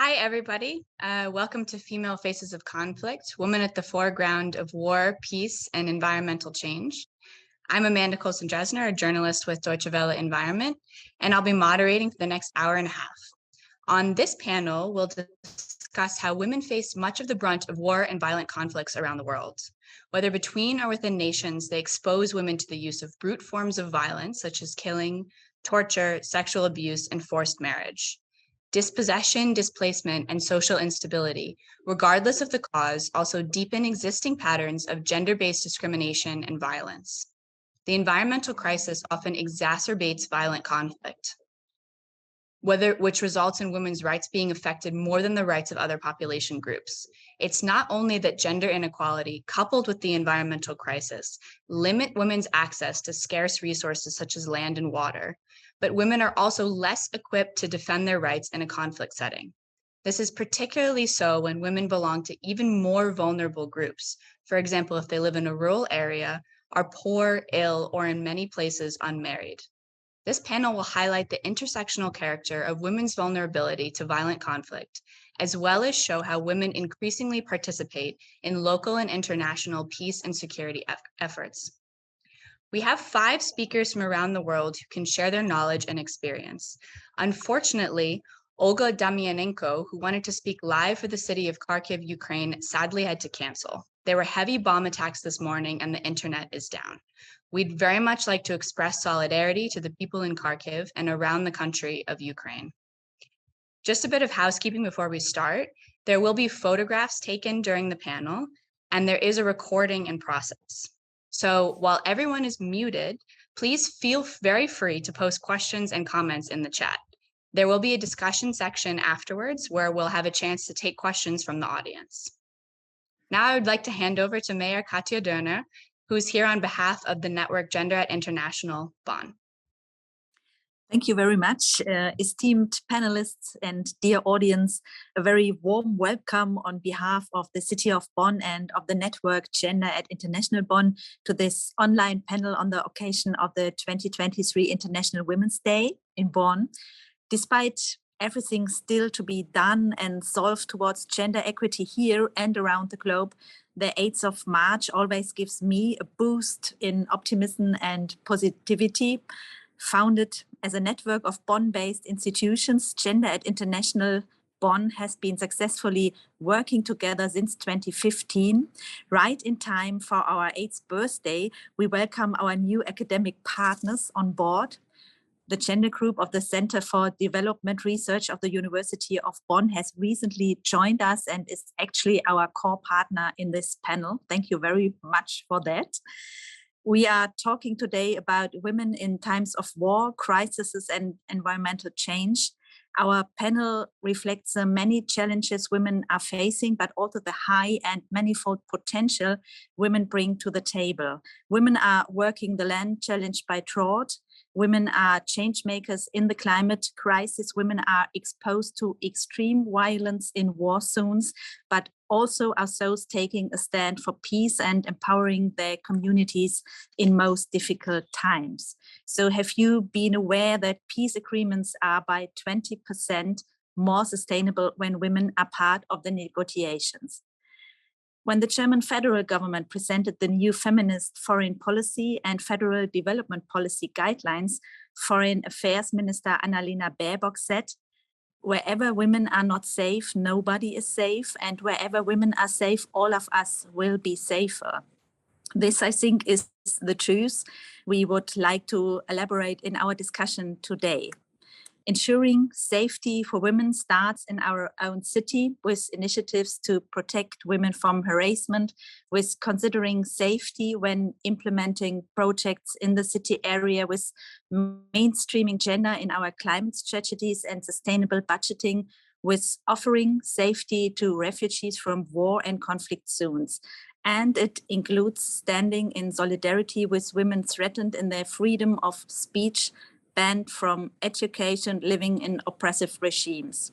Hi, everybody. Welcome to Female Faces of Conflict, Women at the Foreground of War, Peace, and Environmental Change. I'm Amanda Colson-Dresner, a journalist with Deutsche Welle Environment, and I'll be moderating for the next hour and a half. On this panel, we'll discuss how women face much of the brunt of war and violent conflicts around the world. Whether between or within nations, they expose women to the use of brute forms of violence, such as killing, torture, sexual abuse, and forced marriage. Dispossession, displacement, and social instability, regardless of the cause, also deepen existing patterns of gender-based discrimination and violence. The environmental crisis often exacerbates violent conflict, which results in women's rights being affected more than the rights of other population groups. It's not only that gender inequality, coupled with the environmental crisis, limit women's access to scarce resources such as land and water, but women are also less equipped to defend their rights in a conflict setting. This is particularly so when women belong to even more vulnerable groups. For example, if they live in a rural area, are poor, ill, or in many places unmarried. This panel will highlight the intersectional character of women's vulnerability to violent conflict, as well as show how women increasingly participate in local and international peace and security efforts. We have 5 speakers from around the world who can share their knowledge and experience. Unfortunately, Olga Damianenko, who wanted to speak live for the city of Kharkiv, Ukraine, sadly had to cancel. There were heavy bomb attacks this morning and the internet is down. We'd very much like to express solidarity to the people in Kharkiv and around the country of Ukraine. Just a bit of housekeeping before we start. There will be photographs taken during the panel, and there is a recording in process. So while everyone is muted, please feel very free to post questions and comments in the chat. There will be a discussion section afterwards where we'll have a chance to take questions from the audience. Now I would like to hand over to Mayor Katja Dörner, who's here on behalf of the Network Gender International Bonn. Thank you very much, esteemed panelists and dear audience. A very warm welcome on behalf of the City of Bonn and of the Network Gender International Bonn to this online panel on the occasion of the 2023 International Women's Day in Bonn. Despite everything still to be done and solved towards gender equity here and around the globe, the 8th of March always gives me a boost in optimism and positivity. Founded as a network of Bonn-based institutions, Gender International Bonn has been successfully working together since 2015. Right in time for our 8th birthday, we welcome our new academic partners on board. The gender group of the Center for Development Research of the University of Bonn has recently joined us and is actually our core partner in this panel. Thank you very much for that. We are talking today about women in times of war, crises, and environmental change. Our panel reflects the many challenges women are facing, but also the high and manifold potential women bring to the table. Women are working the land challenged by drought. Women are change makers in the climate crisis. Women are exposed to extreme violence in war zones, but also are those taking a stand for peace and empowering their communities in most difficult times. So have you been aware that peace agreements are by 20% more sustainable when women are part of the negotiations? When the German federal government presented the new feminist foreign policy and federal development policy guidelines, Foreign Affairs Minister Annalena Baerbock said, "Wherever women are not safe, nobody is safe. And wherever women are safe, all of us will be safer." This, I think, is the truth we would like to elaborate in our discussion today. Ensuring safety for women starts in our own city with initiatives to protect women from harassment, with considering safety when implementing projects in the city area, with mainstreaming gender in our climate strategies and sustainable budgeting, with offering safety to refugees from war and conflict zones. And it includes standing in solidarity with women threatened in their freedom of speech, banned from education, living in oppressive regimes.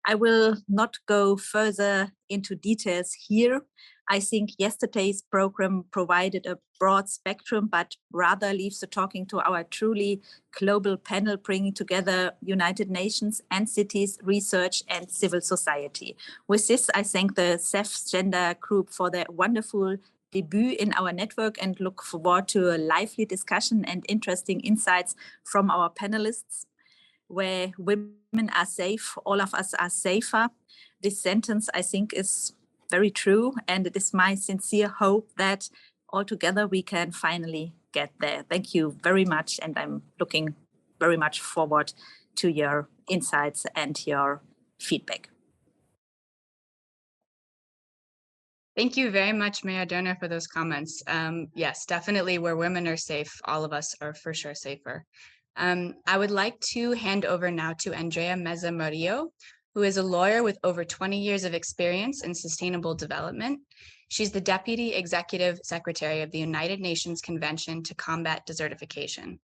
I will not go further into details here. I think yesterday's program provided a broad spectrum, but rather leaves the talking to our truly global panel, bringing together United Nations and cities, research and civil society. With this, I thank the CEF Gender Group for their wonderful debut in our network and look forward to a lively discussion and interesting insights from our panelists. Where women are safe, all of us are safer. This sentence, I think, is very true, and it is my sincere hope that altogether we can finally get there. Thank you very much, and I'm looking very much forward to your insights and your feedback. Thank you very much, María Dörner, for those comments. Yes, definitely where women are safe, all of us are for sure safer. I would like to hand over now to Andrea Meza Murillo, who is a lawyer with over 20 years of experience in sustainable development. She's the Deputy Executive Secretary of the United Nations Convention to Combat Desertification.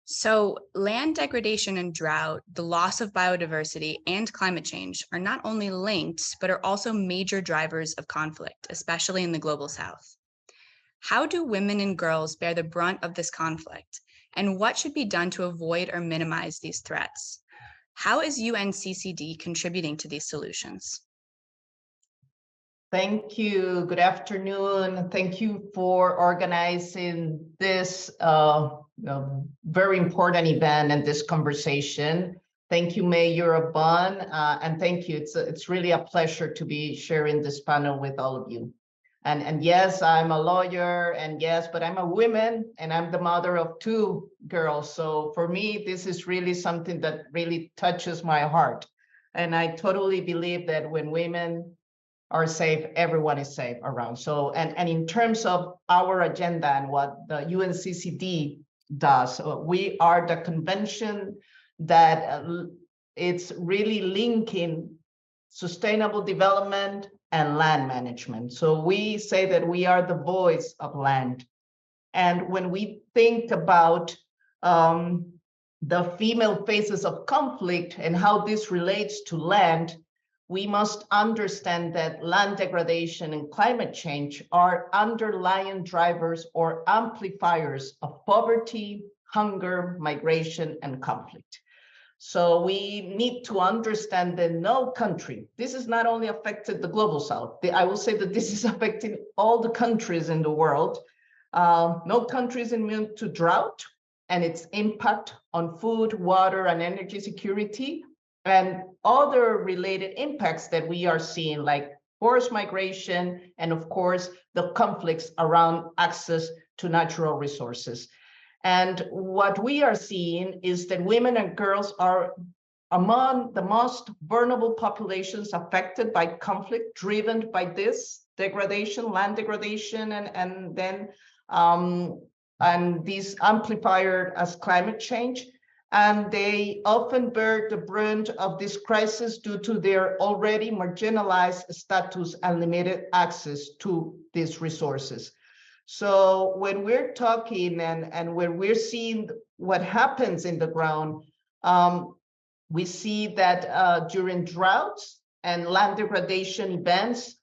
So land degradation and drought, the loss of biodiversity, and climate change are not only linked, but are also major drivers of conflict, especially in the global south. How do women and girls bear the brunt of this conflict? And what should be done to avoid or minimize these threats? How is UNCCD contributing to these solutions? Thank you. Good afternoon. Thank you for organizing this very important event and this conversation. Thank you, Mayor of Bonn, and thank you. It's really a pleasure to be sharing this panel with all of you. And yes, I'm a lawyer, and yes, but I'm a woman, and I'm the mother of 2 girls. So for me, this is really something that really touches my heart. And I totally believe that when women are safe, everyone is safe around. So, and in terms of our agenda and what the UNCCD does, we are the convention that it's really linking sustainable development and land management. So we say that we are the voice of land. And when we think about the female phases of conflict and how this relates to land, we must understand that land degradation and climate change are underlying drivers or amplifiers of poverty, hunger, migration, and conflict. So we need to understand that no country, this is not only affected the global south, I will say that this is affecting all the countries in the world. No country is immune to drought and its impact on food, water, and energy security, and other related impacts that we are seeing, like forced migration, and of course, the conflicts around access to natural resources. And what we are seeing is that women and girls are among the most vulnerable populations affected by conflict driven by this degradation, land degradation, and these amplifier as climate change. And they often bear the brunt of this crisis due to their already marginalized status and limited access to these resources. So when we're talking and when we're seeing what happens in the ground, we see that during droughts and land degradation events,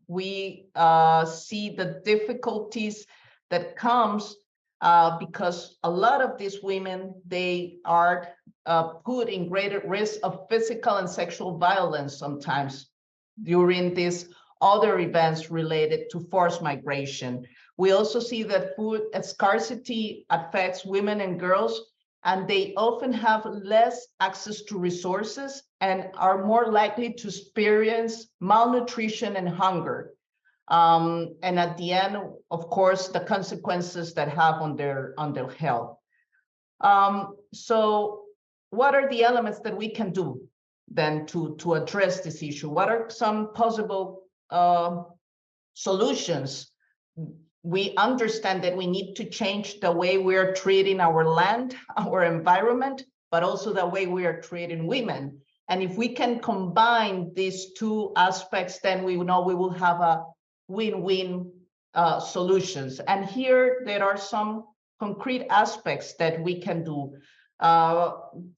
we see the difficulties that comes because a lot of these women, they are put in greater risk of physical and sexual violence sometimes during these other events related to forced migration. We also see that food scarcity affects women and girls, and they often have less access to resources and are more likely to experience malnutrition and hunger. And at the end, of course, the consequences that have on their health. So what are the elements that we can do then to address this issue? What are some possible solutions? We understand that we need to change the way we are treating our land, our environment, but also the way we are treating women. And if we can combine these 2 aspects, then we know we will have a win-win solutions. And here there are some concrete aspects that we can do.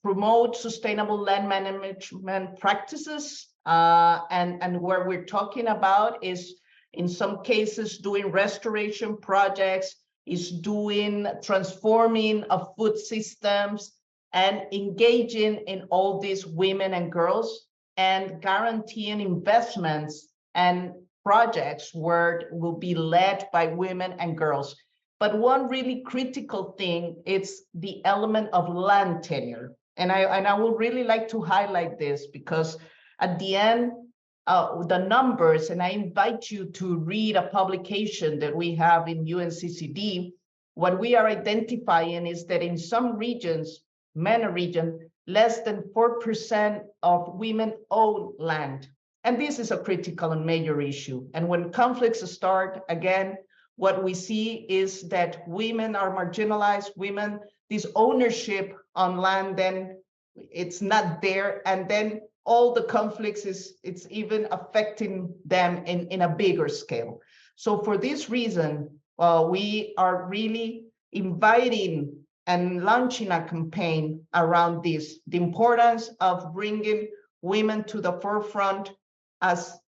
Promote sustainable land management practices. And where we're talking about is in some cases doing restoration projects, is doing transforming of food systems and engaging in all these women and girls and guaranteeing investments and projects where it will be led by women and girls. But one really critical thing is the element of land tenure. And I would really like to highlight this because at the end, the numbers, and I invite you to read a publication that we have in UNCCD, what we are identifying is that in some regions, MENA region, less than 4% of women own land. And this is a critical and major issue. And when conflicts start, again, what we see is that women are marginalized, women, this ownership on land, then it's not there. And then all the conflicts, it's even affecting them in a bigger scale. So for this reason, we are really inviting and launching a campaign around this, the importance of bringing women to the forefront as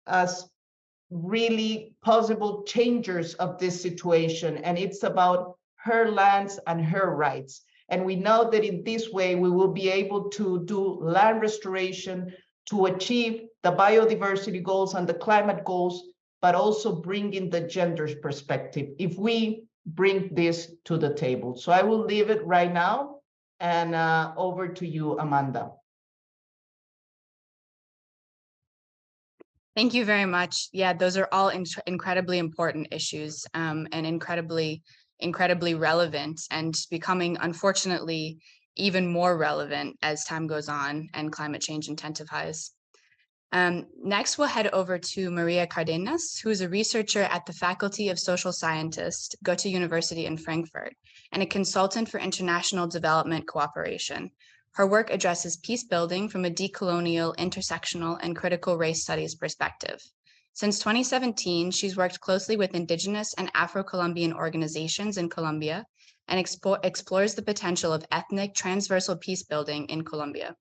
really possible changers of this situation. And it's about her lands and her rights. And we know that in this way, we will be able to do land restoration to achieve the biodiversity goals and the climate goals, but also bring in the gender perspective if we bring this to the table. So I will leave it right now and over to you, Amanda. Thank you very much. Yeah, those are all incredibly important issues and incredibly relevant and becoming, unfortunately, even more relevant as time goes on and climate change intensifies. Next, we'll head over to María Cárdenas, who is a researcher at the Faculty of Social Sciences, Goethe-University in Frankfurt, and a consultant for international development cooperation. Her work addresses peace building from a decolonial, intersectional, and critical race studies perspective. Since 2017, she's worked closely with Indigenous and Afro-Colombian organizations in Colombia and explores the potential of ethnic transversal peace building in Colombia.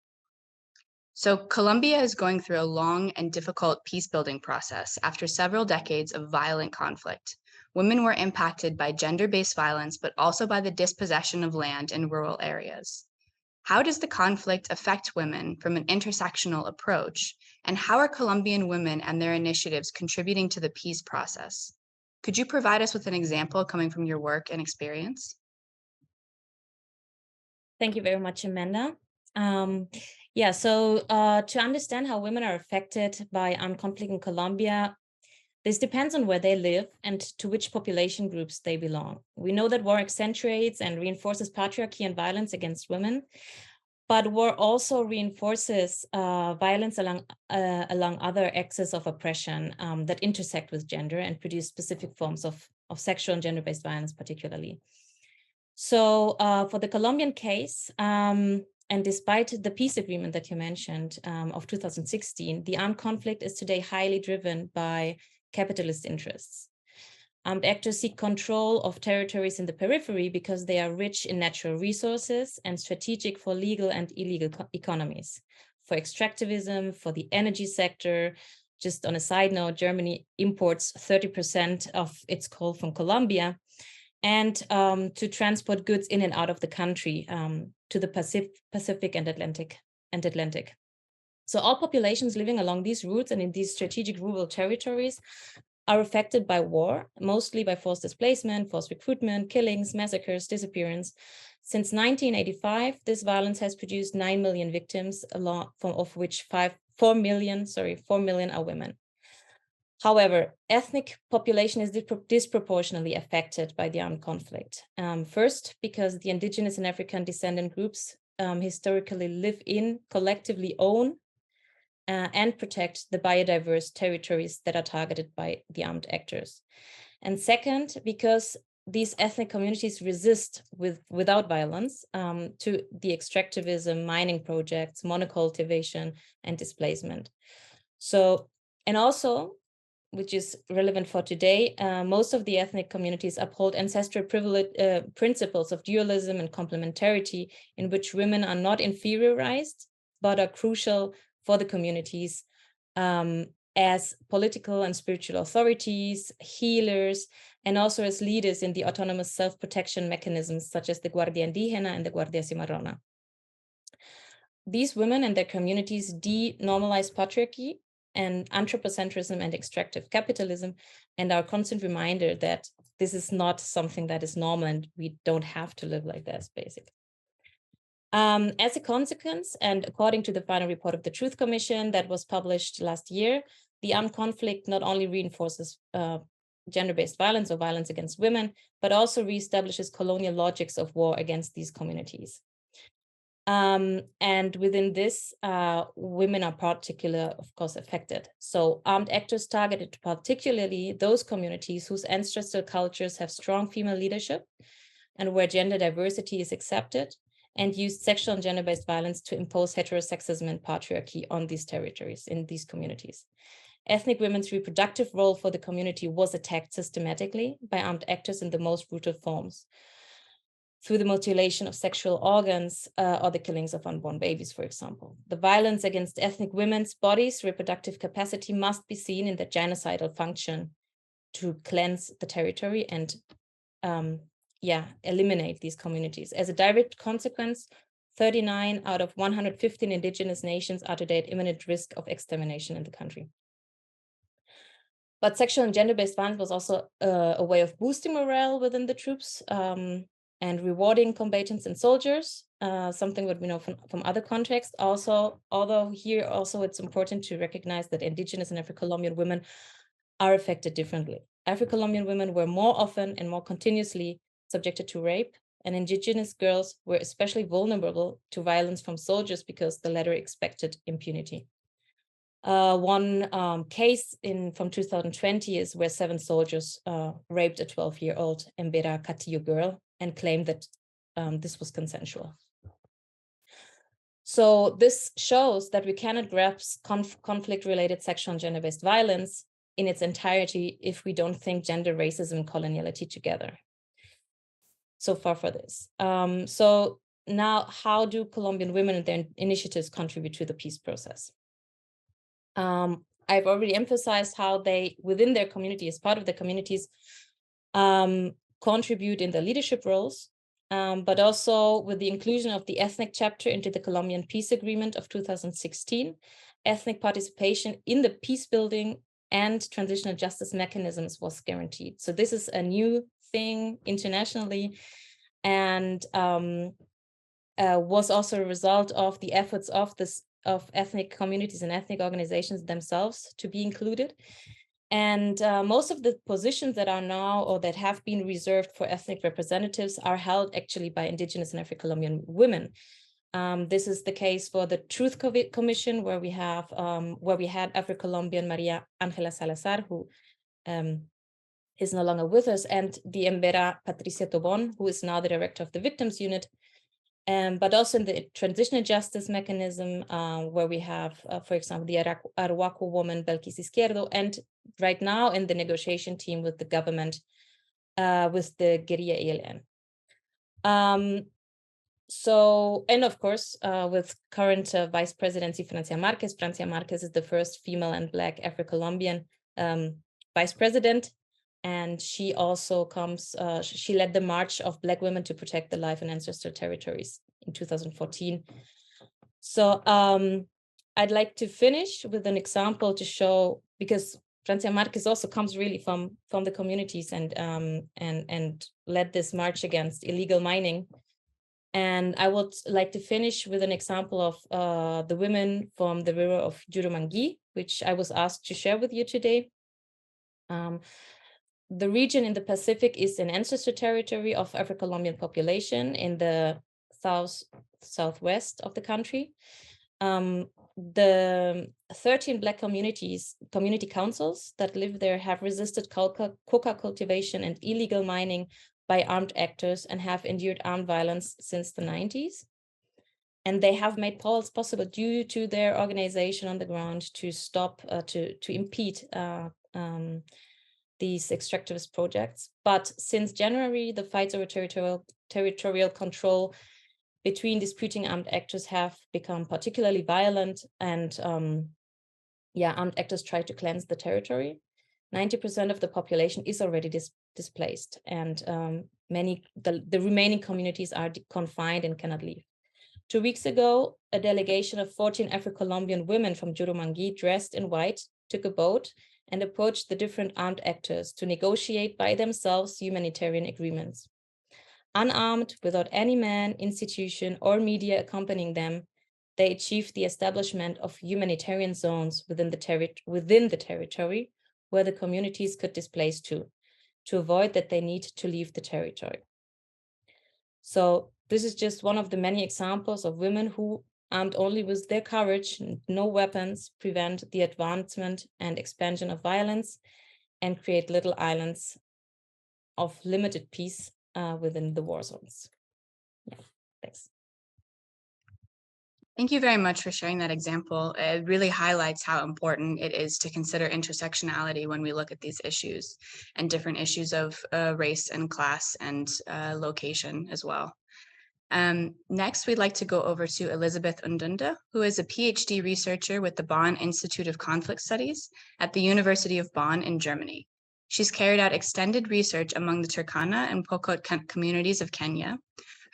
So Colombia is going through a long and difficult peace-building process after several decades of violent conflict. Women were impacted by gender-based violence, but also by the dispossession of land in rural areas. How does the conflict affect women from an intersectional approach? And how are Colombian women and their initiatives contributing to the peace process? Could you provide us with an example coming from your work and experience? Thank you very much, Amanda. So to understand how women are affected by armed conflict in Colombia, this depends on where they live and to which population groups they belong. We know that war accentuates and reinforces patriarchy and violence against women, but war also reinforces violence along other axes of oppression that intersect with gender and produce specific forms of sexual and gender-based violence particularly. So for the Colombian case, and despite the peace agreement that you mentioned of 2016, the armed conflict is today highly driven by capitalist interests. Armed actors seek control of territories in the periphery because they are rich in natural resources and strategic for legal and illegal economies. For extractivism, for the energy sector, just on a side note, Germany imports 30% of its coal from Colombia, and to transport goods in and out of the country to the Pacific and Atlantic. So all populations living along these routes and in these strategic rural territories are affected by war, mostly by forced displacement, forced recruitment, killings, massacres, disappearance. Since 1985, this violence has produced 9 million victims, of which 4 million are women. However, ethnic population is disproportionately affected by the armed conflict. First, because the indigenous and African descendant groups historically live in, collectively own, and protect the biodiverse territories that are targeted by the armed actors. And second, because these ethnic communities resist without violence to the extractivism, mining projects, monocultivation, and displacement. So, and also, which is relevant for today, most of the ethnic communities uphold ancestral principles of dualism and complementarity, in which women are not inferiorized, but are crucial for the communities, and as political and spiritual authorities, healers, and also as leaders in the autonomous self-protection mechanisms such as the Guardia Indígena and the Guardia Cimarrona. These women and their communities denormalize patriarchy and anthropocentrism and extractive capitalism, and are a constant reminder that this is not something that is normal and we don't have to live like this, basically. As a consequence, and according to the final report of the Truth Commission that was published last year, the armed conflict not only reinforces gender-based violence or violence against women, but also reestablishes colonial logics of war against these communities. And within this, women are particularly, of course, affected. So armed actors targeted particularly those communities whose ancestral cultures have strong female leadership and where gender diversity is accepted, and used sexual and gender-based violence to impose heterosexism and patriarchy on these territories, in these communities. Ethnic women's reproductive role for the community was attacked systematically by armed actors in the most brutal forms, through the mutilation of sexual organs or the killings of unborn babies, for example. The violence against ethnic women's bodies, reproductive capacity must be seen in the genocidal function to cleanse the territory and eliminate these communities. As a direct consequence, 39 out of 115 indigenous nations are today at imminent risk of extermination in the country. But sexual and gender-based violence was also a way of boosting morale within the troops and rewarding combatants and soldiers, something that we know from other contexts. Also, although here also it's important to recognize that indigenous and Afro-Colombian women are affected differently. Afro-Colombian women were more often and more continuously subjected to rape, and indigenous girls were especially vulnerable to violence from soldiers because the latter expected impunity. One case from 2020 is where 7 soldiers raped a 12-year-old Mbera Katillo girl and claimed that this was consensual. So this shows that we cannot grasp conflict-related sexual and gender-based violence in its entirety if we don't think gender, racism, and coloniality together. So far for this. So now, how do Colombian women and their initiatives contribute to the peace process? I've already emphasized how they, within their community, as part of the communities, contribute in the leadership roles, but also with the inclusion of the ethnic chapter into the Colombian Peace Agreement of 2016, ethnic participation in the peace building and transitional justice mechanisms was guaranteed. So this is a new thing internationally, and was also a result of the efforts of ethnic communities and ethnic organizations themselves to be included. And most of the positions that are now or that have been reserved for ethnic representatives are held actually by indigenous and Afro-Colombian women. This is the case for the Truth Commission, where we had Afro-Colombian María Ángela Salazar, who is no longer with us, and the Mbera Patricia Tobón, who is now the director of the Victims Unit. But also in the transitional justice mechanism, where we have, for example, the Arhuaco woman, Belkis Izquierdo, and right now in the negotiation team with the government, with the Guerrilla ELN. So, and of course, with current Vice Presidency Francia Márquez is the first female and Black Afro-Colombian Vice President. And she also she led the March of Black Women to Protect the Life and Ancestral Territories in 2014. So I'd like to finish with an example to show, because Francia Márquez also comes really from the communities and led this march against illegal mining. And I would like to finish with an example of the women from the river of Jurumangui, which I was asked to share with you today. The region in the Pacific is an ancestral territory of Afro-Colombian population in the southwest of the country. The 13 Black community councils that live there have resisted coca cultivation and illegal mining by armed actors and have endured armed violence since the 90s. And they have made polls possible due to their organization on the ground to stop, to impede these extractivist projects. But since January, the fights over territorial control between disputing armed actors have become particularly violent, and armed actors try to cleanse the territory. 90% of the population is already displaced, and the remaining communities are confined and cannot leave. 2 weeks ago, a delegation of 14 Afro-Colombian women from Jurumangui, dressed in white, took a boat and approached the different armed actors to negotiate by themselves humanitarian agreements. Unarmed, without any man, institution, or media accompanying them, they achieved the establishment of humanitarian zones within the territory where the communities could displace to avoid that they need to leave the territory. So this is just one of the many examples of women who, armed only with their courage and no weapons, prevent the advancement and expansion of violence and create little islands of limited peace within the war zones. Yeah, thanks. Thank you very much for sharing that example. It really highlights how important it is to consider intersectionality when we look at these issues and different issues of race and class and location as well. Next, we'd like to go over to Elizabeth Ndunda, who is a PhD researcher with the Bonn Institute of Conflict Studies at the University of Bonn in Germany. She's carried out extended research among the Turkana and Pokot communities of Kenya.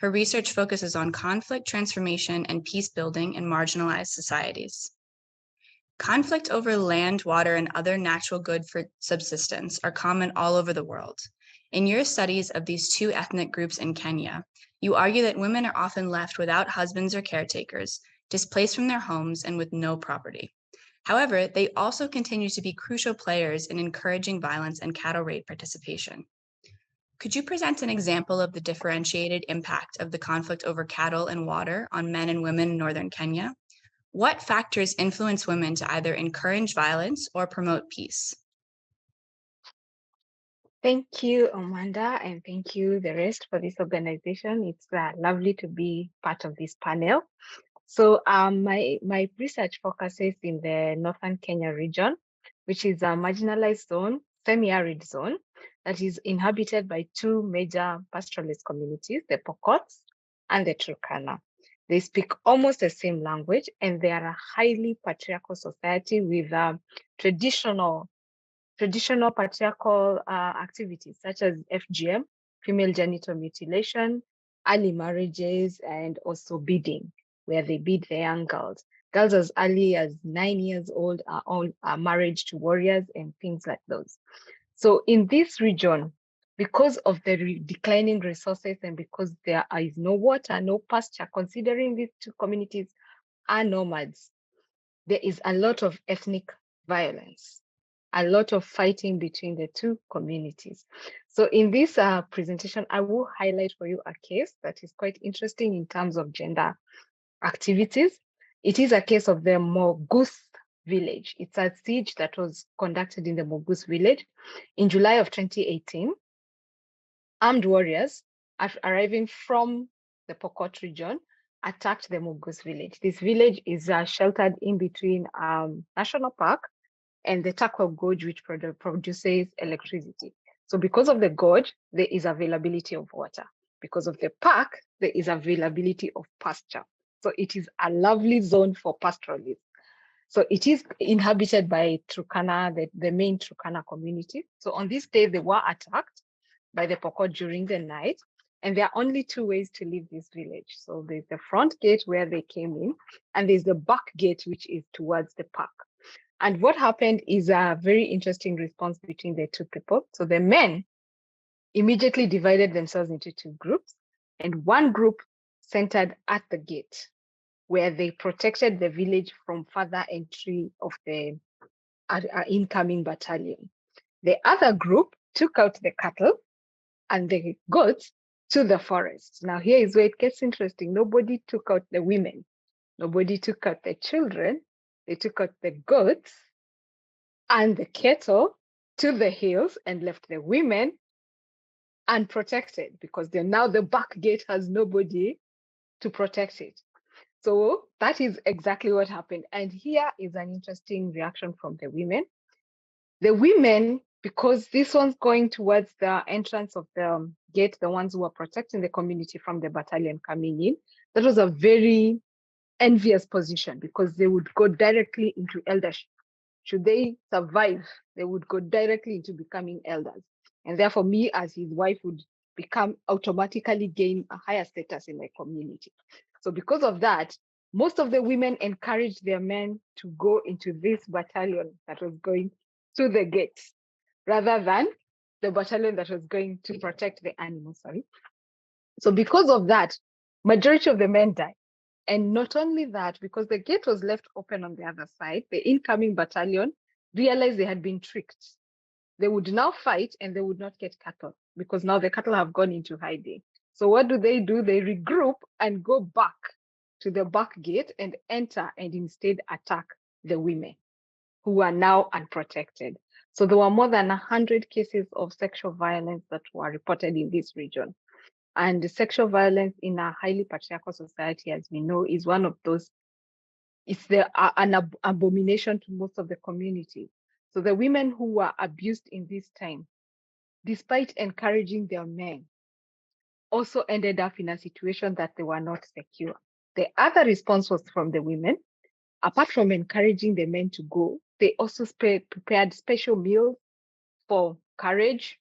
Her research focuses on conflict, transformation, and peace building in marginalized societies. Conflict over land, water, and other natural goods for subsistence are common all over the world. In your studies of these two ethnic groups in Kenya, you argue that women are often left without husbands or caretakers, displaced from their homes, and with no property. However, they also continue to be crucial players in encouraging violence and cattle raid participation. Could you present an example of the differentiated impact of the conflict over cattle and water on men and women in northern Kenya? What factors influence women to either encourage violence or promote peace? Thank you, Amanda, and thank you, the rest, for this organization. It's lovely to be part of this panel. So my research focuses in the northern Kenya region, which is a marginalized zone, semi-arid zone, that is inhabited by two major pastoralist communities, the Pokots and the Turkana. They speak almost the same language, and they are a highly patriarchal society with traditional patriarchal activities such as FGM, female genital mutilation, early marriages, and also beading, where they bead the young girls. Girls as early as 9 years old are married to warriors and things like those. So in this region, because of the declining resources and because there is no water, no pasture, considering these two communities are nomads, there is a lot of ethnic violence, a lot of fighting between the two communities. So in this presentation, I will highlight for you a case that is quite interesting in terms of gender activities. It is a case of the Mogus village. It's a siege that was conducted in the Mogus village in July of 2018. Armed warriors arriving from the Pokot region attacked the Mogus village. This village is sheltered in between National Park and the Takwa Gorge, which produces electricity. So because of the gorge, there is availability of water. Because of the park, there is availability of pasture. So it is a lovely zone for pastoralists. So it is inhabited by Turkana, the main Turkana community. So on this day, they were attacked by the Pokot during the night. And there are only two ways to leave this village. So there's the front gate where they came in, and there's the back gate, which is towards the park. And what happened is a very interesting response between the two people. So the men immediately divided themselves into two groups, and one group centered at the gate, where they protected the village from further entry of the incoming battalion. The other group took out the cattle and the goats to the forest. Now here is where it gets interesting. Nobody took out the women. Nobody took out the children. They took out the goats and the cattle to the hills and left the women unprotected, because now the back gate has nobody to protect it. So that is exactly what happened. And here is an interesting reaction from the women. The women, because this one's going towards the entrance of the gate, the ones who are protecting the community from the battalion coming in, that was a very envious position, because they would go directly into eldership. should they survive, they would go directly into becoming elders. And therefore, me as his wife would automatically gain a higher status in my community. So because of that, most of the women encouraged their men to go into this battalion that was going to the gates, rather than the battalion that was going to protect the animals, So because of that, majority of the men died. And not only that, because the gate was left open on the other side, the incoming battalion realized they had been tricked. They would now fight and they would not get cattle because now the cattle have gone into hiding. So what do? They regroup and go back to the back gate and enter and instead attack the women who are now unprotected. So there were more than 100 cases of sexual violence that were reported in this region. And the sexual violence in a highly patriarchal society, as we know, is one of those, it's an abomination to most of the community. So the women who were abused in this time, despite encouraging their men, also ended up in a situation that they were not secure. The other response was from the women. Apart from encouraging the men to go, they also prepared special meals for courage.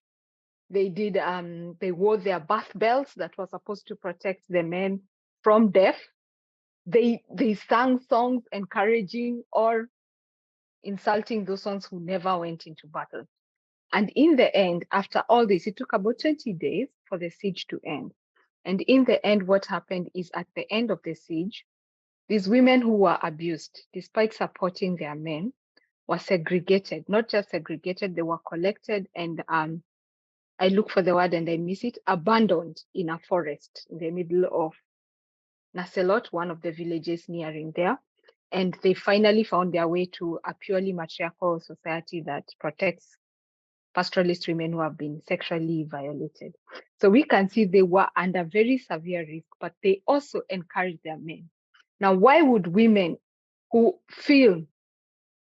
They did, they wore their birth belts that were supposed to protect the men from death. They sang songs encouraging or insulting those ones who never went into battle. And in the end, after all this, it took about 20 days for the siege to end. And in the end, what happened is at the end of the siege, these women who were abused, despite supporting their men, were segregated, not just segregated, they were collected and I look for the word and I miss it, abandoned in a forest in the middle of Naselot, one of the villages nearing there. And they finally found their way to a purely matriarchal society that protects pastoralist women who have been sexually violated. So we can see they were under very severe risk, but they also encouraged their men. Now, why would women who feel,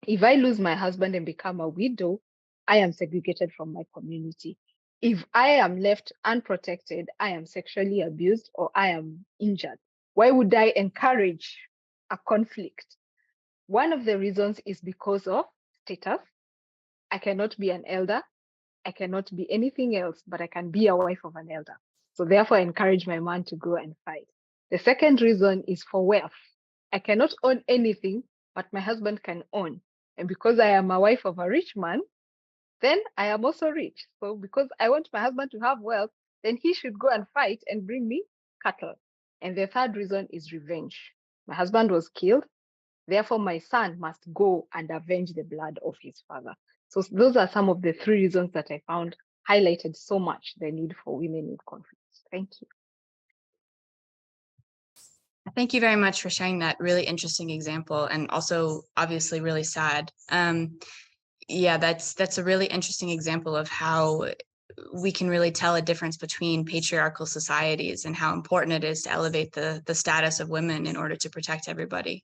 if I lose my husband and become a widow, I am segregated from my community. If I am left unprotected, I am sexually abused or I am injured. Why would I encourage a conflict? One of the reasons is because of status. I cannot be an elder. I cannot be anything else, but I can be a wife of an elder. So therefore, I encourage my man to go and fight. The second reason is for wealth. I cannot own anything, but my husband can own. And because I am a wife of a rich man, then I am also rich. So because I want my husband to have wealth, then he should go and fight and bring me cattle. And the third reason is revenge. My husband was killed. Therefore, my son must go and avenge the blood of his father. So those are some of the three reasons that I found highlighted so much the need for women in conflicts. Thank you. Thank you very much for sharing that really interesting example and also obviously really sad. Yeah, that's a really interesting example of how we can really tell a difference between patriarchal societies and how important it is to elevate the status of women in order to protect everybody.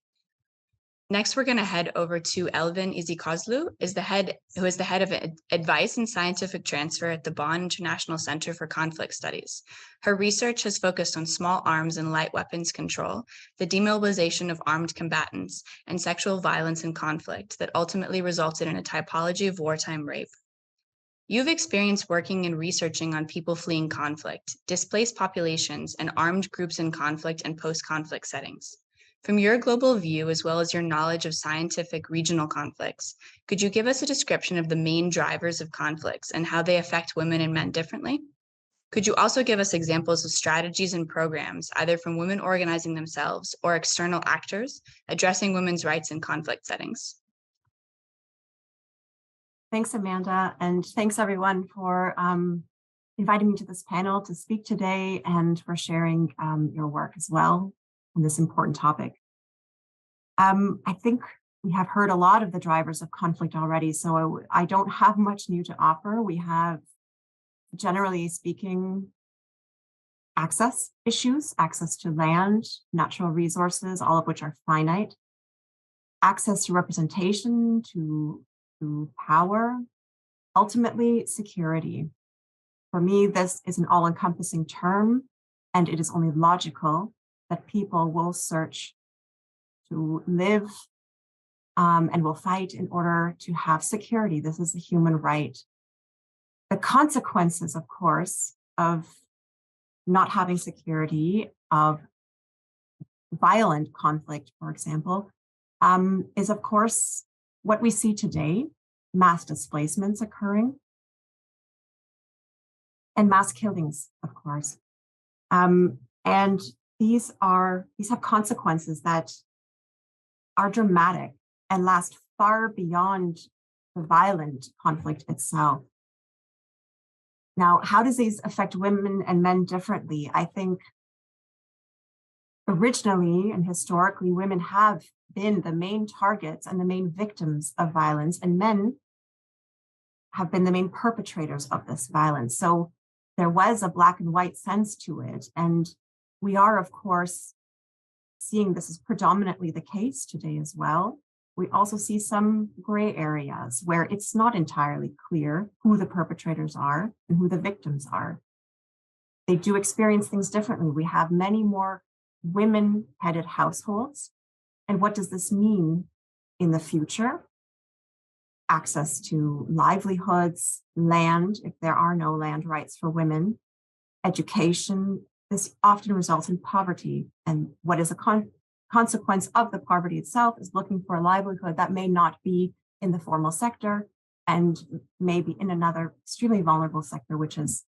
Next, we're going to head over to Elvan Isikozlu, who is the head of advice and scientific transfer at the Bonn International Center for Conflict Studies. Her research has focused on small arms and light weapons control, the demobilization of armed combatants, and sexual violence in conflict that ultimately resulted in a typology of wartime rape. You've experienced working and researching on people fleeing conflict, displaced populations, and armed groups in conflict and post-conflict settings. From your global view, as well as your knowledge of scientific regional conflicts, could you give us a description of the main drivers of conflicts and how they affect women and men differently? Could you also give us examples of strategies and programs, either from women organizing themselves or external actors, addressing women's rights in conflict settings? Thanks, Amanda, and thanks everyone for inviting me to this panel to speak today and for sharing your work as well on this important topic. I think we have heard a lot of the drivers of conflict already, so I don't have much new to offer. We have, generally speaking, access issues, access to land, natural resources, all of which are finite, access to representation, to power, ultimately security. For me, this is an all-encompassing term, and it is only logical that people will search to live and will fight in order to have security. This is a human right. The consequences, of course, of not having security, of violent conflict, for example, is of course what we see today, mass displacements occurring and mass killings, of course. And these have consequences that are dramatic and last far beyond the violent conflict itself. Now, how does these affect women and men differently? I think originally and historically, women have been the main targets and the main victims of violence, and men have been the main perpetrators of this violence. So there was a black and white sense to it. And we are, of course, seeing this is predominantly the case today as well. We also see some gray areas where it's not entirely clear who the perpetrators are and who the victims are. They do experience things differently. We have many more women-headed households. And what does this mean in the future? Access to livelihoods, land, if there are no land rights for women, education. This often results in poverty. And what is a consequence of the poverty itself is looking for a livelihood that may not be in the formal sector and maybe in another extremely vulnerable sector, which is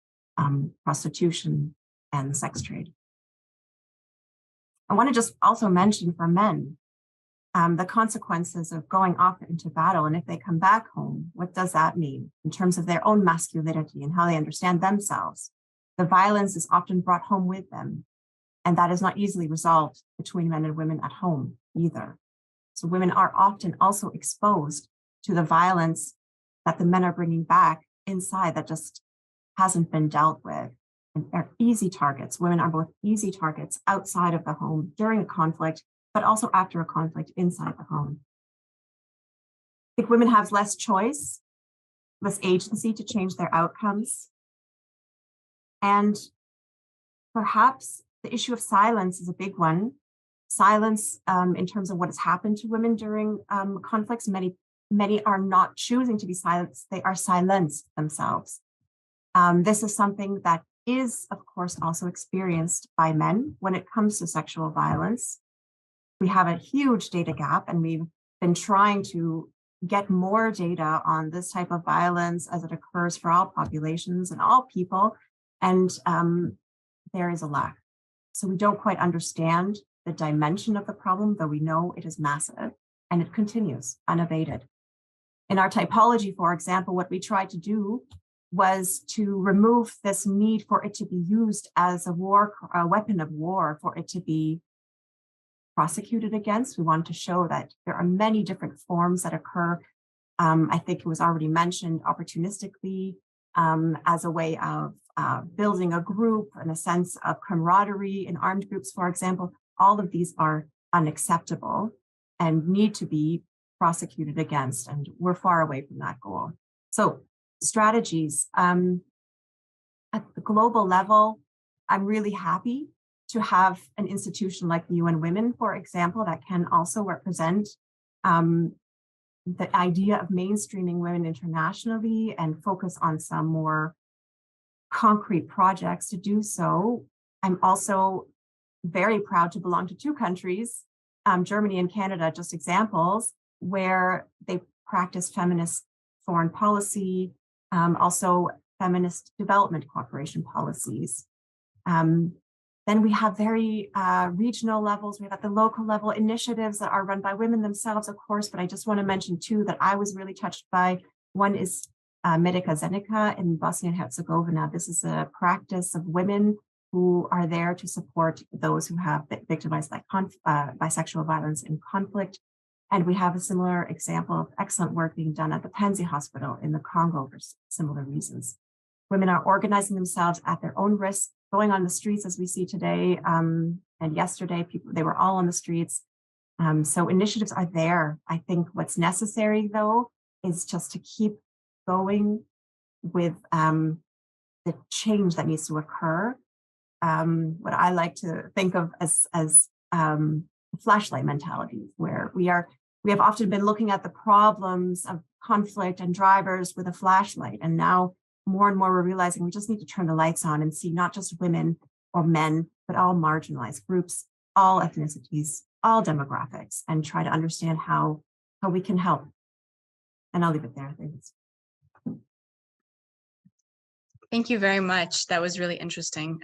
prostitution and the sex trade. I want to just also mention for men, the consequences of going off into battle. And if they come back home, what does that mean in terms of their own masculinity and how they understand themselves? The violence is often brought home with them. And that is not easily resolved between men and women at home either. So women are often also exposed to the violence that the men are bringing back inside that just hasn't been dealt with. And they're easy targets. Women are both easy targets outside of the home during a conflict, but also after a conflict inside the home. I think women have less choice, less agency to change their outcomes. And perhaps the issue of silence is a big one. Silence in terms of what has happened to women during conflicts. Many are not choosing to be silenced. They are silenced themselves. This is something that is, of course, also experienced by men when it comes to sexual violence. We have a huge data gap, and we've been trying to get more data on this type of violence as it occurs for all populations and all people, and there is a lack. So we don't quite understand the dimension of the problem, though we know it is massive, and it continues unabated. In our typology, for example, what we tried to do was to remove this need for it to be used as a weapon of war, for it to be prosecuted against. We wanted to show that there are many different forms that occur. I think it was already mentioned opportunistically as a way of building a group and a sense of camaraderie in armed groups, for example. All of these are unacceptable and need to be prosecuted against, and we're far away from that goal. So strategies. At the global level, I'm really happy to have an institution like the UN Women, for example, that can also represent the idea of mainstreaming women internationally and focus on some more concrete projects to do so. I'm also very proud to belong to two countries, Germany and Canada, just examples, where they practice feminist foreign policy, also feminist development cooperation policies. Then we have very regional levels. We have at the local level initiatives that are run by women themselves, of course, but I just want to mention two that I was really touched by. One is Medica Zenica in Bosnia and Herzegovina. This is a practice of women who are there to support those who have been victimized by sexual violence in conflict. And we have a similar example of excellent work being done at the Panzi Hospital in the Congo for similar reasons. Women are organizing themselves at their own risk, going on the streets as we see today. And yesterday, they were all on the streets. So initiatives are there. I think what's necessary, though, is just to keep going with the change that needs to occur. What I like to think of as flashlight mentality, where we are We have often been looking at the problems of conflict and drivers with a flashlight. And now more and more we're realizing we just need to turn the lights on and see not just women or men, but all marginalized groups, all ethnicities, all demographics, and try to understand how we can help. And I'll leave it there. Thanks. Thank you very much. That was really interesting.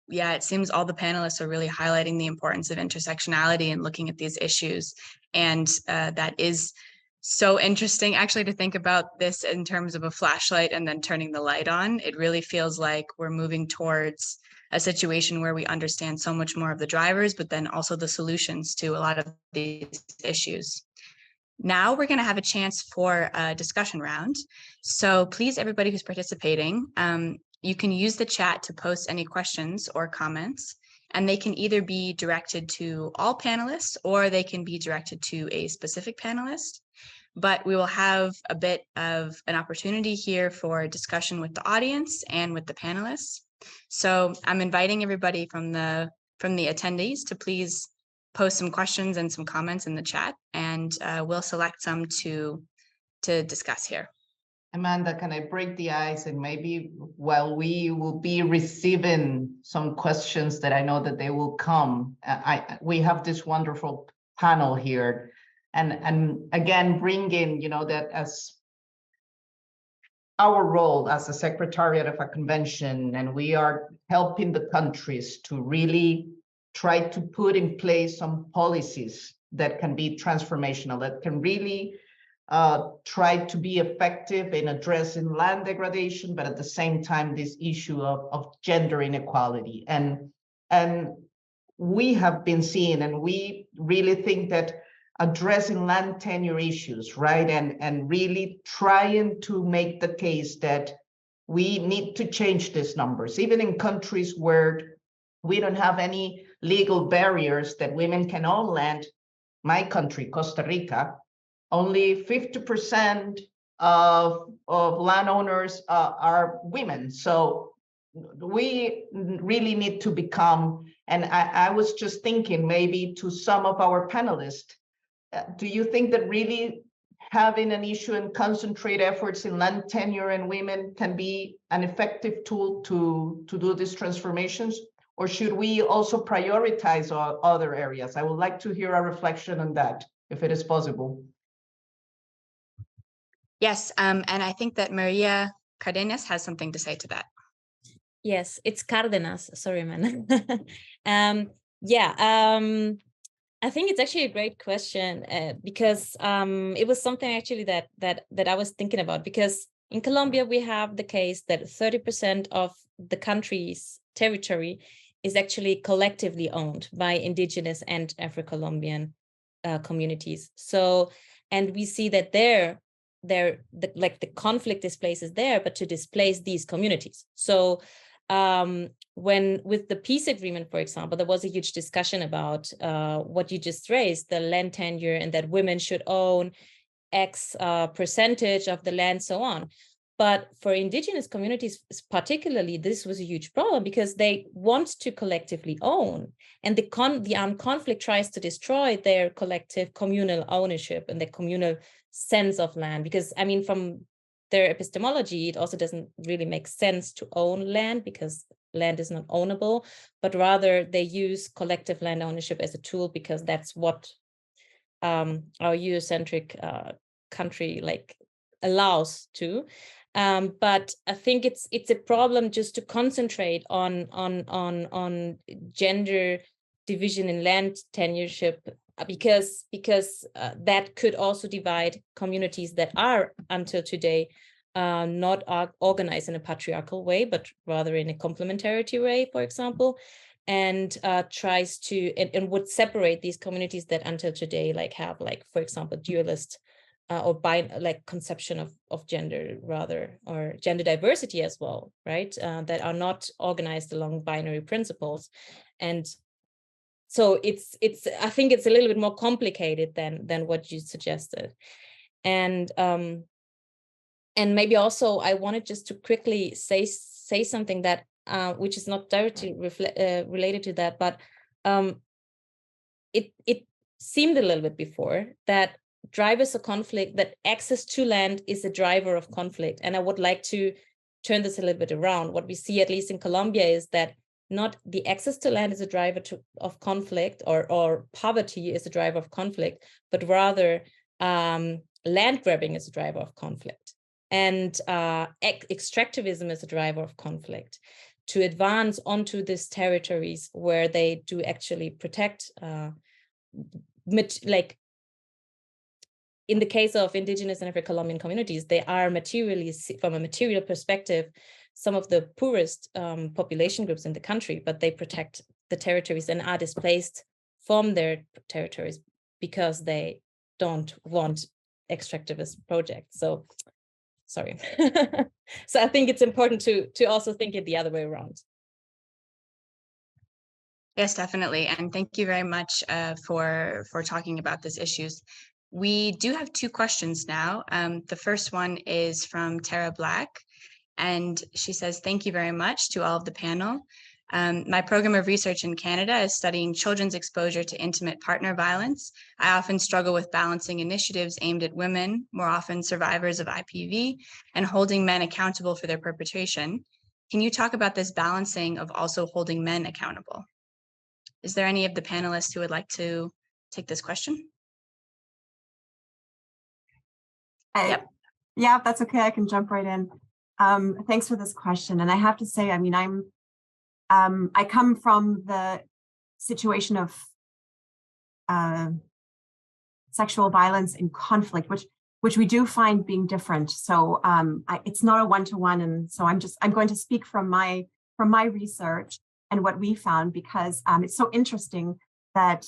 Yeah, it seems all the panelists are really highlighting the importance of intersectionality and looking at these issues. And that is so interesting actually to think about this in terms of a flashlight and then turning the light on. It really feels like we're moving towards a situation where we understand so much more of the drivers, but then also the solutions to a lot of these issues. Now we're going to have a chance for a discussion round. So please, everybody who's participating, you can use the chat to post any questions or comments, and they can either be directed to all panelists or they can be directed to a specific panelist. But we will have a bit of an opportunity here for discussion with the audience and with the panelists. So I'm inviting everybody from the attendees to please post some questions and some comments in the chat, and we'll select some to discuss here. Amanda, can I break the ice, and maybe while we will be receiving some questions that I know that they will come, we have this wonderful panel here, and again, bring in, that as our role as a secretariat of a convention, and we are helping the countries to really try to put in place some policies that can be transformational, that can really try to be effective in addressing land degradation, but at the same time, this issue of gender inequality. And we have been seeing, and we really think that addressing land tenure issues, right, and really trying to make the case that we need to change these numbers, even in countries where we don't have any legal barriers that women can own land. My country, Costa Rica, only 50% of landowners are women. So we really need to become, and I was just thinking maybe to some of our panelists, do you think that really having an issue and concentrate efforts in land tenure and women can be an effective tool to do these transformations? Or should we also prioritize other areas? I would like to hear a reflection on that, if it is possible. Yes, and I think that María Cárdenas has something to say to that. Yes, it's Cárdenas. Sorry, man. I think it's actually a great question because it was something actually that I was thinking about, because in Colombia we have the case that 30% of the country's territory is actually collectively owned by indigenous and Afro-Colombian communities. So, and we see that the conflict displaces there, but to displace these communities. So when with the peace agreement, for example, there was a huge discussion about what you just raised, the land tenure, and that women should own X percentage of the land, so on. But for indigenous communities particularly, this was a huge problem because they want to collectively own, and the armed conflict tries to destroy their collective communal ownership and their communal sense of land. Because I mean, from their epistemology, it also doesn't really make sense to own land because land is not ownable, but rather they use collective land ownership as a tool because that's what our Eurocentric country allows to. But I think it's a problem just to concentrate on gender division in land tenureship, because that could also divide communities that are until today not organized in a patriarchal way, but rather in a complementarity way, for example, and tries to and would separate these communities that until today have for example dualist or conception of gender rather, or gender diversity as well, right? That are not organized along binary principles. And so it's I think it's a little bit more complicated than what you suggested. And maybe also I wanted just to quickly say something that which is not directly related to that, but it seemed a little bit before that drivers of conflict, that access to land is a driver of conflict. And I would like to turn this a little bit around. What we see, at least in Colombia, is that not the access to land is a driver of conflict, or poverty is a driver of conflict, but rather land grabbing is a driver of conflict. And extractivism is a driver of conflict. To advance onto these territories where they do actually protect, like in the case of indigenous and Afro-Colombian communities, they are materially, from a material perspective, some of the poorest population groups in the country, but they protect the territories and are displaced from their territories because they don't want extractivist projects. So, sorry. So I think it's important to also think it the other way around. Yes, definitely. And thank you very much for talking about these issues. We do have two questions now. The first one is from Tara Black, and she says, thank you very much to all of the panel. My program of research in Canada is studying children's exposure to intimate partner violence. I often struggle with balancing initiatives aimed at women, more often survivors of IPV, and holding men accountable for their perpetration. Can you talk about this balancing of also holding men accountable? Is there any of the panelists who would like to take this question? Yep. Yeah, if that's okay, I can jump right in. Thanks for this question. And I have to say, I mean, I come from the situation of sexual violence in conflict, which we do find being different. So it's not a one-to-one, and so I'm going to speak from my research and what we found, because it's so interesting that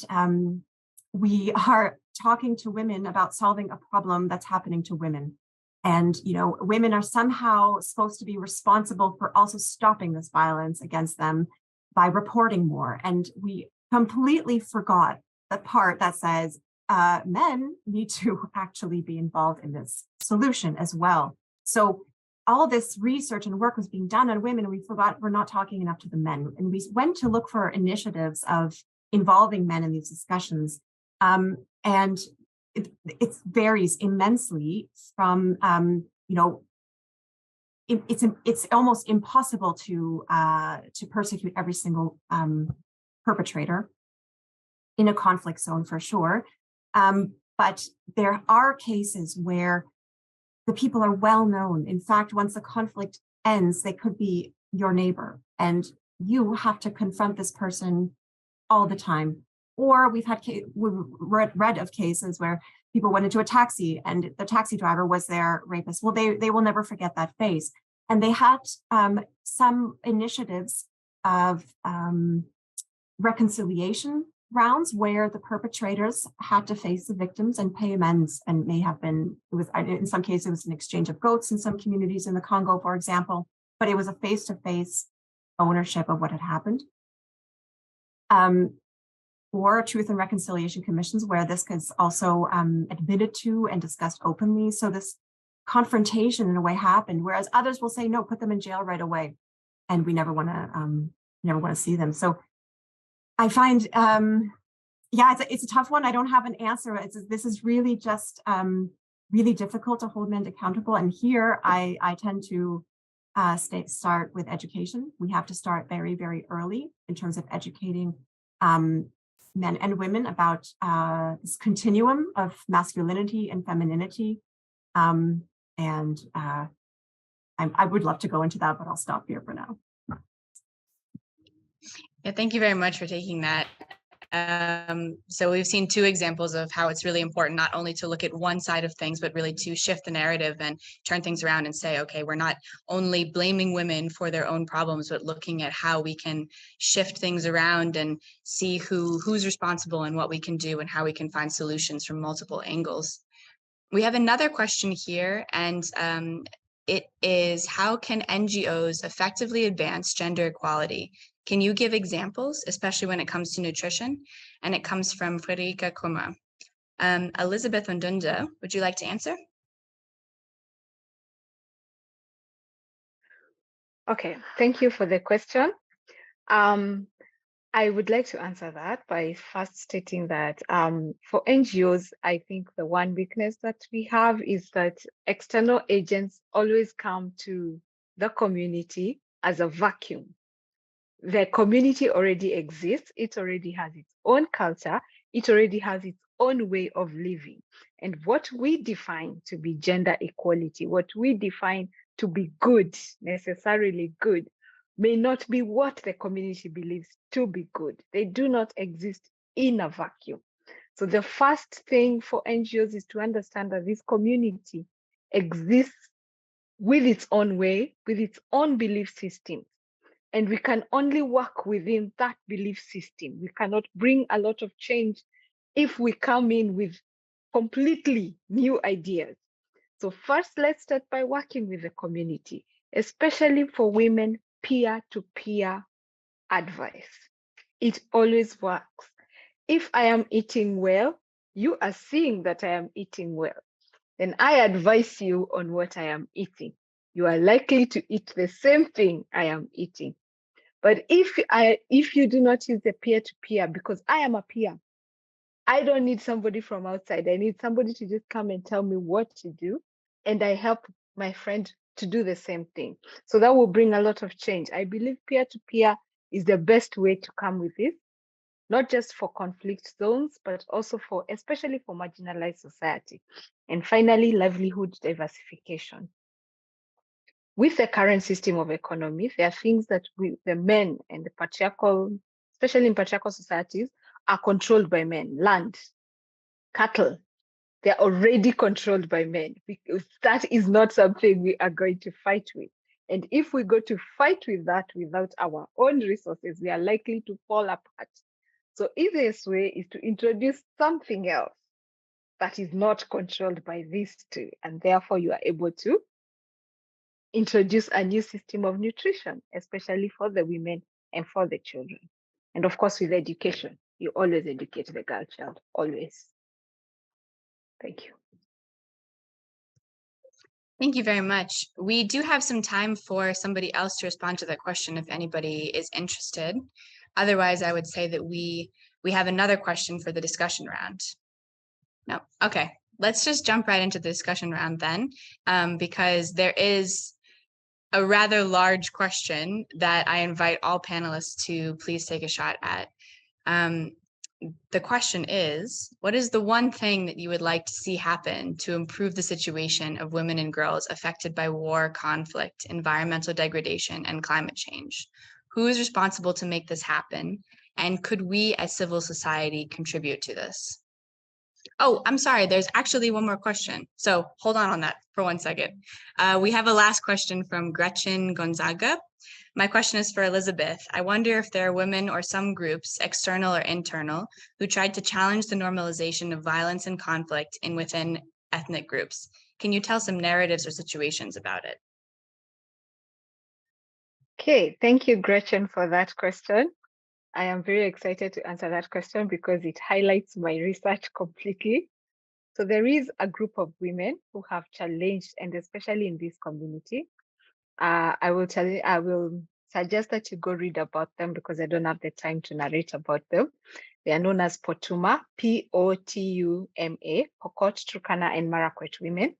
we are talking to women about solving a problem that's happening to women. And, you know, women are somehow supposed to be responsible for also stopping this violence against them by reporting more. And we completely forgot the part that says men need to actually be involved in this solution as well. So all this research and work was being done on women, and we forgot we're not talking enough to the men. And we went to look for initiatives of involving men in these discussions. And it varies immensely from, you know, it's almost impossible to persecute every single perpetrator in a conflict zone, for sure. But there are cases where the people are well known. In fact, once the conflict ends, they could be your neighbor, and you have to confront this person all the time. Or we've read of cases where people went into a taxi and the taxi driver was their rapist. Well, they will never forget that face. And they had some initiatives of reconciliation rounds where the perpetrators had to face the victims and pay amends, and may have been, in some cases, it was an exchange of goats in some communities in the Congo, for example, but it was a face-to-face ownership of what had happened. Or truth and reconciliation commissions, where this is also admitted to and discussed openly. So this confrontation in a way happened, whereas others will say, no, put them in jail right away. And we never want to see them. So I find, yeah, it's a tough one. I don't have an answer. This is really just really difficult to hold men accountable. And here I tend to start with education. We have to start very, very early in terms of educating men and women about this continuum of masculinity and femininity. And I would love to go into that, but I'll stop here for now. Yeah, thank you very much for taking that. So we've seen two examples of how it's really important not only to look at one side of things, but really to shift the narrative and turn things around and say, okay, we're not only blaming women for their own problems, but looking at how we can shift things around and see who's responsible and what we can do and how we can find solutions from multiple angles. We have another question here, and it is, how can NGOs effectively advance gender equality? Can you give examples, especially when it comes to nutrition? And it comes from Frederica Kummer. Elizabeth Ndunda, would you like to answer? Okay, thank you for the question. I would like to answer that by first stating that for NGOs, I think the one weakness that we have is that external agents always come to the community as a vacuum. The community already exists, it already has its own culture, it already has its own way of living. And what we define to be gender equality, what we define to be good, necessarily good, may not be what the community believes to be good. They do not exist in a vacuum. So the first thing for NGOs is to understand that this community exists with its own way, with its own belief system. And we can only work within that belief system. We cannot bring a lot of change if we come in with completely new ideas. So first, let's start by working with the community, especially for women, peer-to-peer advice. It always works. If I am eating well, you are seeing that I am eating well, then I advise you on what I am eating. You are likely to eat the same thing I am eating. But if you do not use the peer-to-peer, because I am a peer, I don't need somebody from outside. I need somebody to just come and tell me what to do, and I help my friend to do the same thing. So that will bring a lot of change. I believe peer-to-peer is the best way to come with this, not just for conflict zones, but also for, especially for marginalized society. And finally, livelihood diversification. With the current system of economy, there are things that the men and the patriarchal, especially in patriarchal societies, are controlled by men. Land, cattle, they're already controlled by men, because that is not something we are going to fight with. And if we go to fight with that without our own resources, we are likely to fall apart. So easiest way is to introduce something else that is not controlled by these two, and therefore you are able to introduce a new system of nutrition, especially for the women and for the children. And of course, with education, you always educate the girl child, always. Thank you. Thank you very much. We do have some time for somebody else to respond to that question if anybody is interested. Otherwise, I would say that we have another question for the discussion round. No, okay. Let's just jump right into the discussion round then, because there is a rather large question that I invite all panelists to please take a shot at. The question is, what is the one thing that you would like to see happen to improve the situation of women and girls affected by war, conflict, environmental degradation, and climate change? Who is responsible to make this happen? And could we as civil society contribute to this? Oh, I'm sorry, there's actually one more question. So hold on that for 1 second. We have a last question from Gretchen Gonzaga. My question is for Elizabeth. I wonder if there are women or some groups, external or internal, who tried to challenge the normalization of violence and conflict within ethnic groups. Can you tell some narratives or situations about it? Okay, thank you, Gretchen, for that question. I am very excited to answer that question because it highlights my research completely. So there is a group of women who have challenged, and especially in this community, I will suggest that you go read about them because I don't have the time to narrate about them. They are known as Potuma, P-O-T-U-M-A, Pokot, Turkana, and Marakwet women.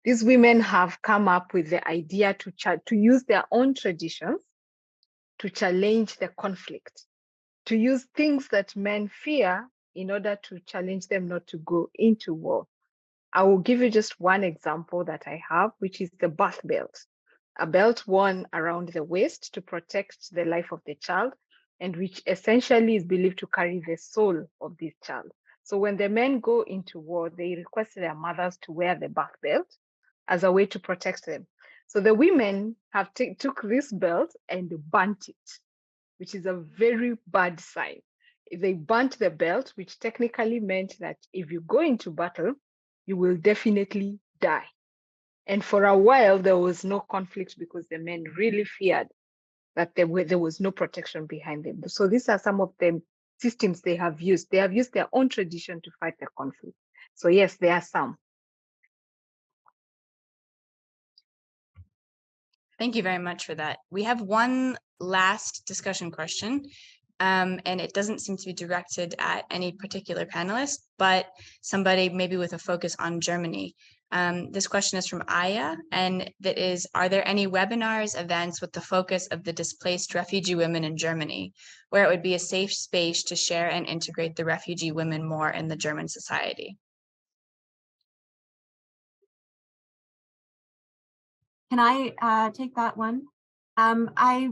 These women have come up with the idea to use their own traditions to challenge the conflict, to use things that men fear in order to challenge them not to go into war. I will give you just one example that I have, which is the birth belt. A belt worn around the waist to protect the life of the child, and which essentially is believed to carry the soul of this child. So when the men go into war, they request their mothers to wear the birth belt as a way to protect them. So the women have took this belt and burnt it, which is a very bad sign. They burnt the belt, which technically meant that if you go into battle, you will definitely die. And for a while, there was no conflict because the men really feared that there was no protection behind them. So these are some of the systems they have used. They have used their own tradition to fight the conflict. So yes, there are some. Thank you very much for that. We have one last discussion question and it doesn't seem to be directed at any particular panelist, but somebody maybe with a focus on Germany. This question is from Aya, and that is, are there any webinars, events with the focus of the displaced refugee women in Germany, where it would be a safe space to share and integrate the refugee women more in the German society? Can I take that one? I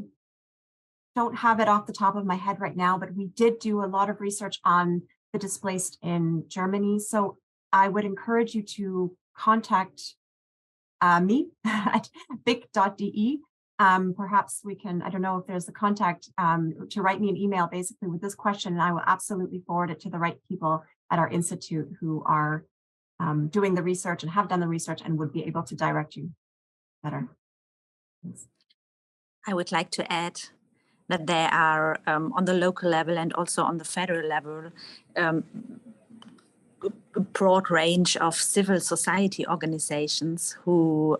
don't have it off the top of my head right now, but we did do a lot of research on the displaced in Germany. So I would encourage you to contact me at bic.de. Perhaps we can, I don't know if there's a contact to write me an email basically with this question, and I will absolutely forward it to the right people at our institute who are doing the research and have done the research and would be able to direct you better. Thanks. I would like to add that there are on the local level and also on the federal level a broad range of civil society organizations who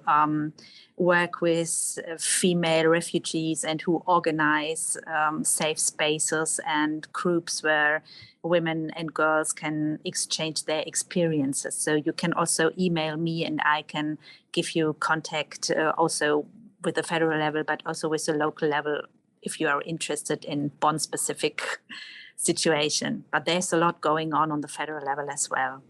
work with female refugees and who organize safe spaces and groups where women and girls can exchange their experiences. So you can also email me and I can give you contact also with the federal level, but also with the local level if you are interested in Bonn-specific situation. But there's a lot going on the federal level as well.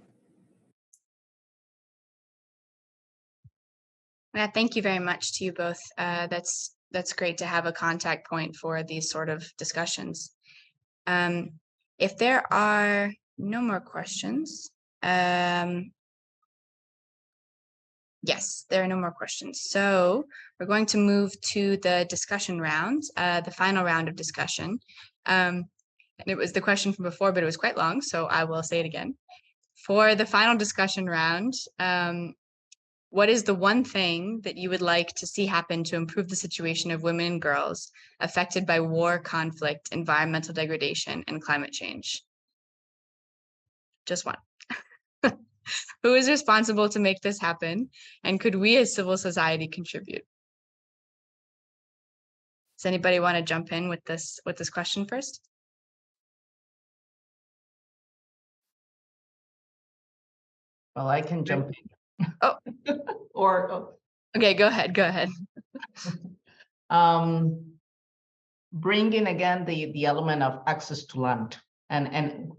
Yeah, thank you very much to you both. That's great to have a contact point for these sort of discussions. If there are no more questions, yes, there are no more questions. So we're going to move to the discussion round, the final round of discussion. And it was the question from before, but it was quite long, so I will say it again. For the final discussion round, what is the one thing that you would like to see happen to improve the situation of women and girls affected by war, conflict, environmental degradation, and climate change? Just one. Who is responsible to make this happen? And could we as civil society contribute? Does anybody want to jump in with this question first? Well, I can jump in. Oh. Okay, go ahead. Bring in again the element of access to land, and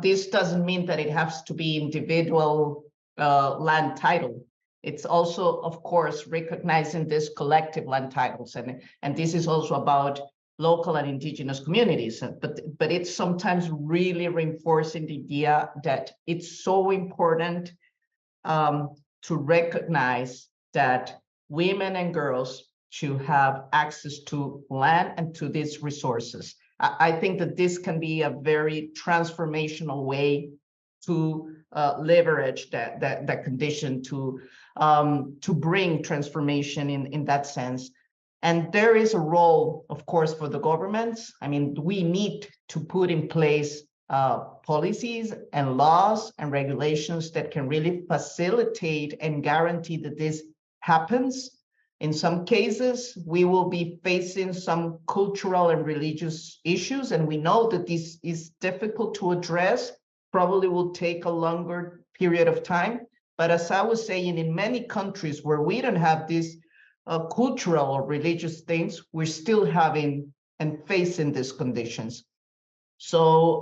this doesn't mean that it has to be individual land title. It's also, of course, recognizing this collective land titles, and this is also about local and indigenous communities. But it's sometimes really reinforcing the idea that it's so important to recognize that women and girls should have access to land and to these resources. I think that this can be a very transformational way to leverage that condition to bring transformation in that sense. And there is a role, of course, for the governments. I mean, we need to put in place policies and laws and regulations that can really facilitate and guarantee that this happens. In some cases, we will be facing some cultural and religious issues, and we know that this is difficult to address, probably will take a longer period of time. But as I was saying, in many countries where we don't have these cultural or religious things, we're still having and facing these conditions. So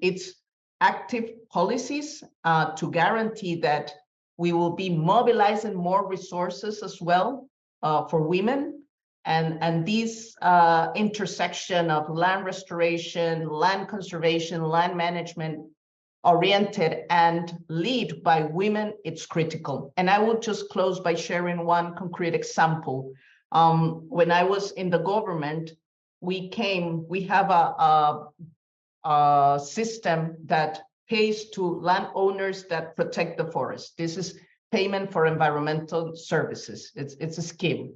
it's active policies to guarantee that we will be mobilizing more resources as well for women, and this intersection of land restoration, land conservation, land management oriented and led by women, it's critical. And I will just close by sharing one concrete example. When I was in the government, we have a system that pays to landowners that protect the forest. This is payment for environmental services. It's a scheme.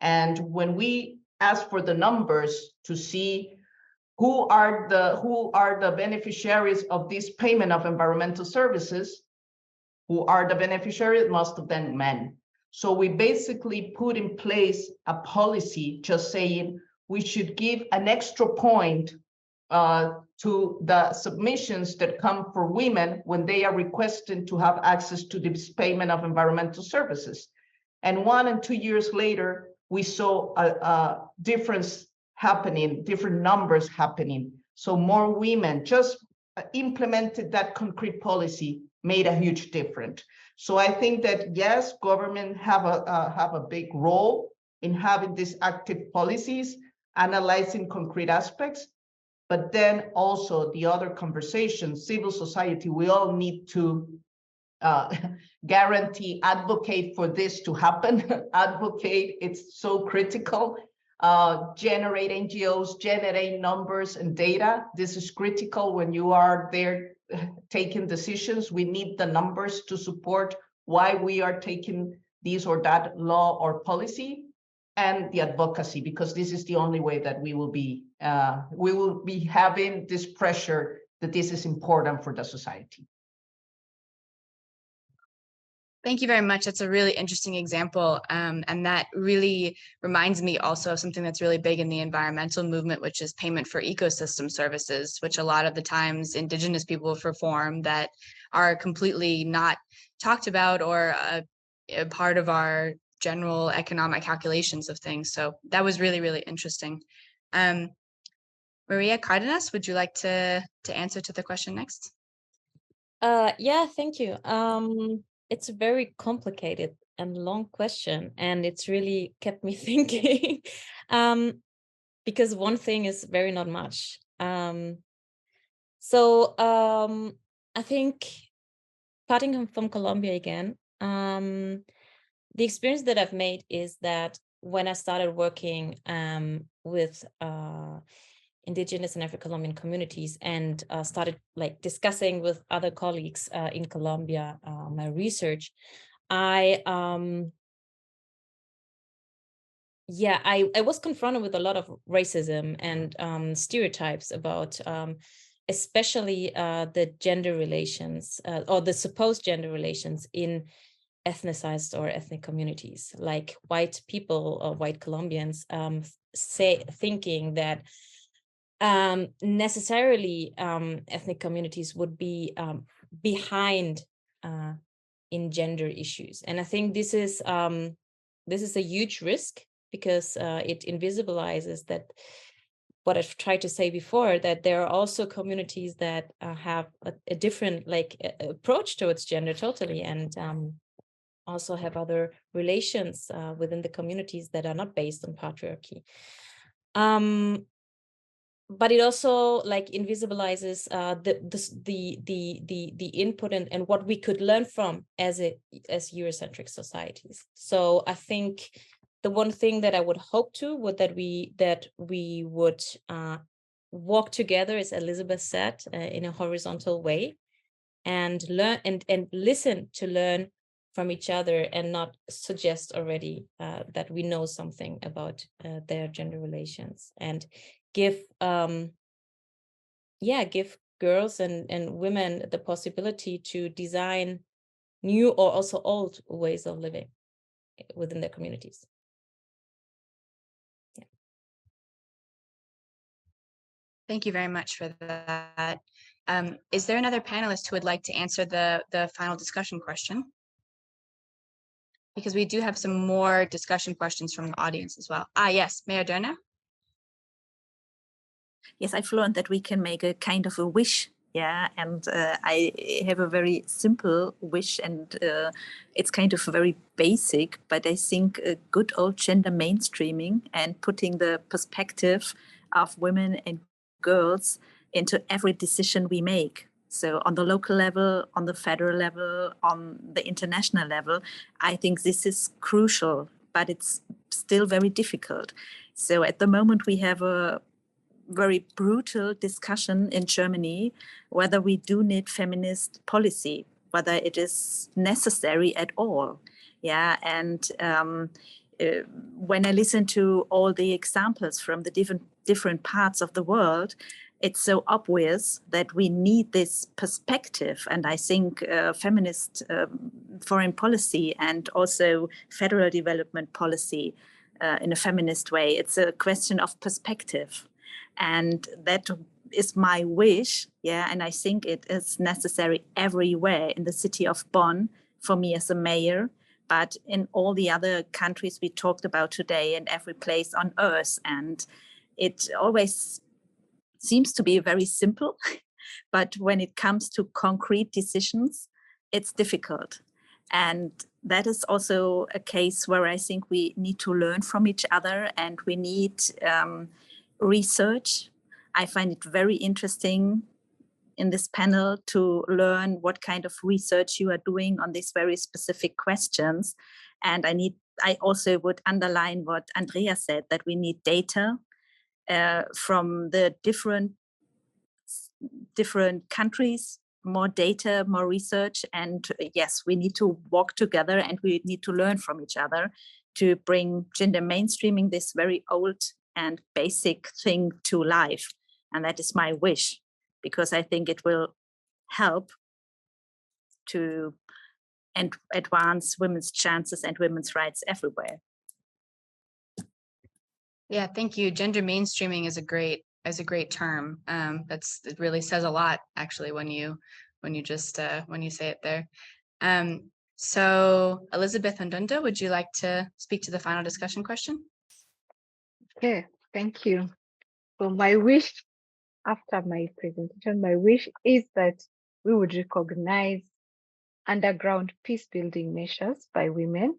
And when we ask for the numbers to see who are the beneficiaries of this payment of environmental services, who are the beneficiaries, most of them men. So we basically put in place a policy just saying we should give an extra point to the submissions that come for women when they are requesting to have access to this payment of environmental services. And 1 and 2 years later, we saw a difference happening, different numbers happening. So more women just implemented that concrete policy, made a huge difference. So I think that yes, government have a big role in having these active policies, analyzing concrete aspects, but then also the other conversations, civil society, we all need to guarantee, advocate for this to happen. Advocate, it's so critical. Generate NGOs, generate numbers and data. This is critical when you are there taking decisions. We need the numbers to support why we are taking this or that law or policy, and the advocacy, because this is the only way that we will be having this pressure that this is important for the society. Thank you very much. That's a really interesting example. And that really reminds me also of something that's really big in the environmental movement, which is payment for ecosystem services, which a lot of the times Indigenous people perform that are completely not talked about or a part of our general economic calculations of things. So that was really, really interesting. María, Cárdenas, would you like to answer to the question next? Yeah, thank you. It's a very complicated and long question, and it's really kept me thinking. Because one thing is very not much. So I think, starting from Colombia again, the experience that I've made is that when I started working with Indigenous and Afro-Colombian communities and started like discussing with other colleagues in Colombia my research, I was confronted with a lot of racism and stereotypes about especially the gender relations or the supposed gender relations in ethnicized or ethnic communities, like white people or white Colombians thinking that necessarily ethnic communities would be behind in gender issues. And I think this is a huge risk, because it invisibilizes that, what I've tried to say before, that there are also communities that have a different approach towards gender totally, and also have other relations within the communities that are not based on patriarchy. But it also invisibilizes the input and what we could learn from as Eurocentric societies. So I think the one thing that I would hope to would that we would walk together, as Elizabeth said, in a horizontal way, and learn and listen to learn from each other, and not suggest already that we know something about their gender relations, and give girls and women the possibility to design new or also old ways of living within their communities. Yeah. Thank you very much for that. Is there another panelist who would like to answer the final discussion question? Because we do have some more discussion questions from the audience as well. Yes, Mayor Dörner. Yes, I've learned that we can make a kind of a wish. Yeah, and I have a very simple wish, and it's kind of very basic, but I think a good old gender mainstreaming and putting the perspective of women and girls into every decision we make. So on the local level, on the federal level, on the international level, I think this is crucial, but it's still very difficult. So at the moment we have a very brutal discussion in Germany whether we do need feminist policy, whether it is necessary at all. Yeah, and when I listen to all the examples from the different parts of the world, it's so obvious that we need this perspective. And I think feminist foreign policy and also federal development policy in a feminist way, it's a question of perspective. And that is my wish, and I think it is necessary everywhere in the city of Bonn for me as a mayor, but in all the other countries we talked about today and every place on earth. And it always seems to be very simple, but when it comes to concrete decisions, it's difficult. And that is also a case where I think we need to learn from each other, and we need research. I find it very interesting in this panel to learn what kind of research you are doing on these very specific questions. And I also would underline what Andrea said, that we need data from the different countries, more data, more research. And yes, we need to walk together and we need to learn from each other to bring gender mainstreaming, this very old and basic thing, to life. And that is my wish, because I think it will help to advance women's chances and women's rights everywhere. Yeah, thank you. Gender mainstreaming is a great term. It really says a lot, actually, when you say it there. So Elizabeth and Ndunda, would you like to speak to the final discussion question? Okay, thank you. So my wish after my presentation, my wish is that we would recognize underground peace building measures by women.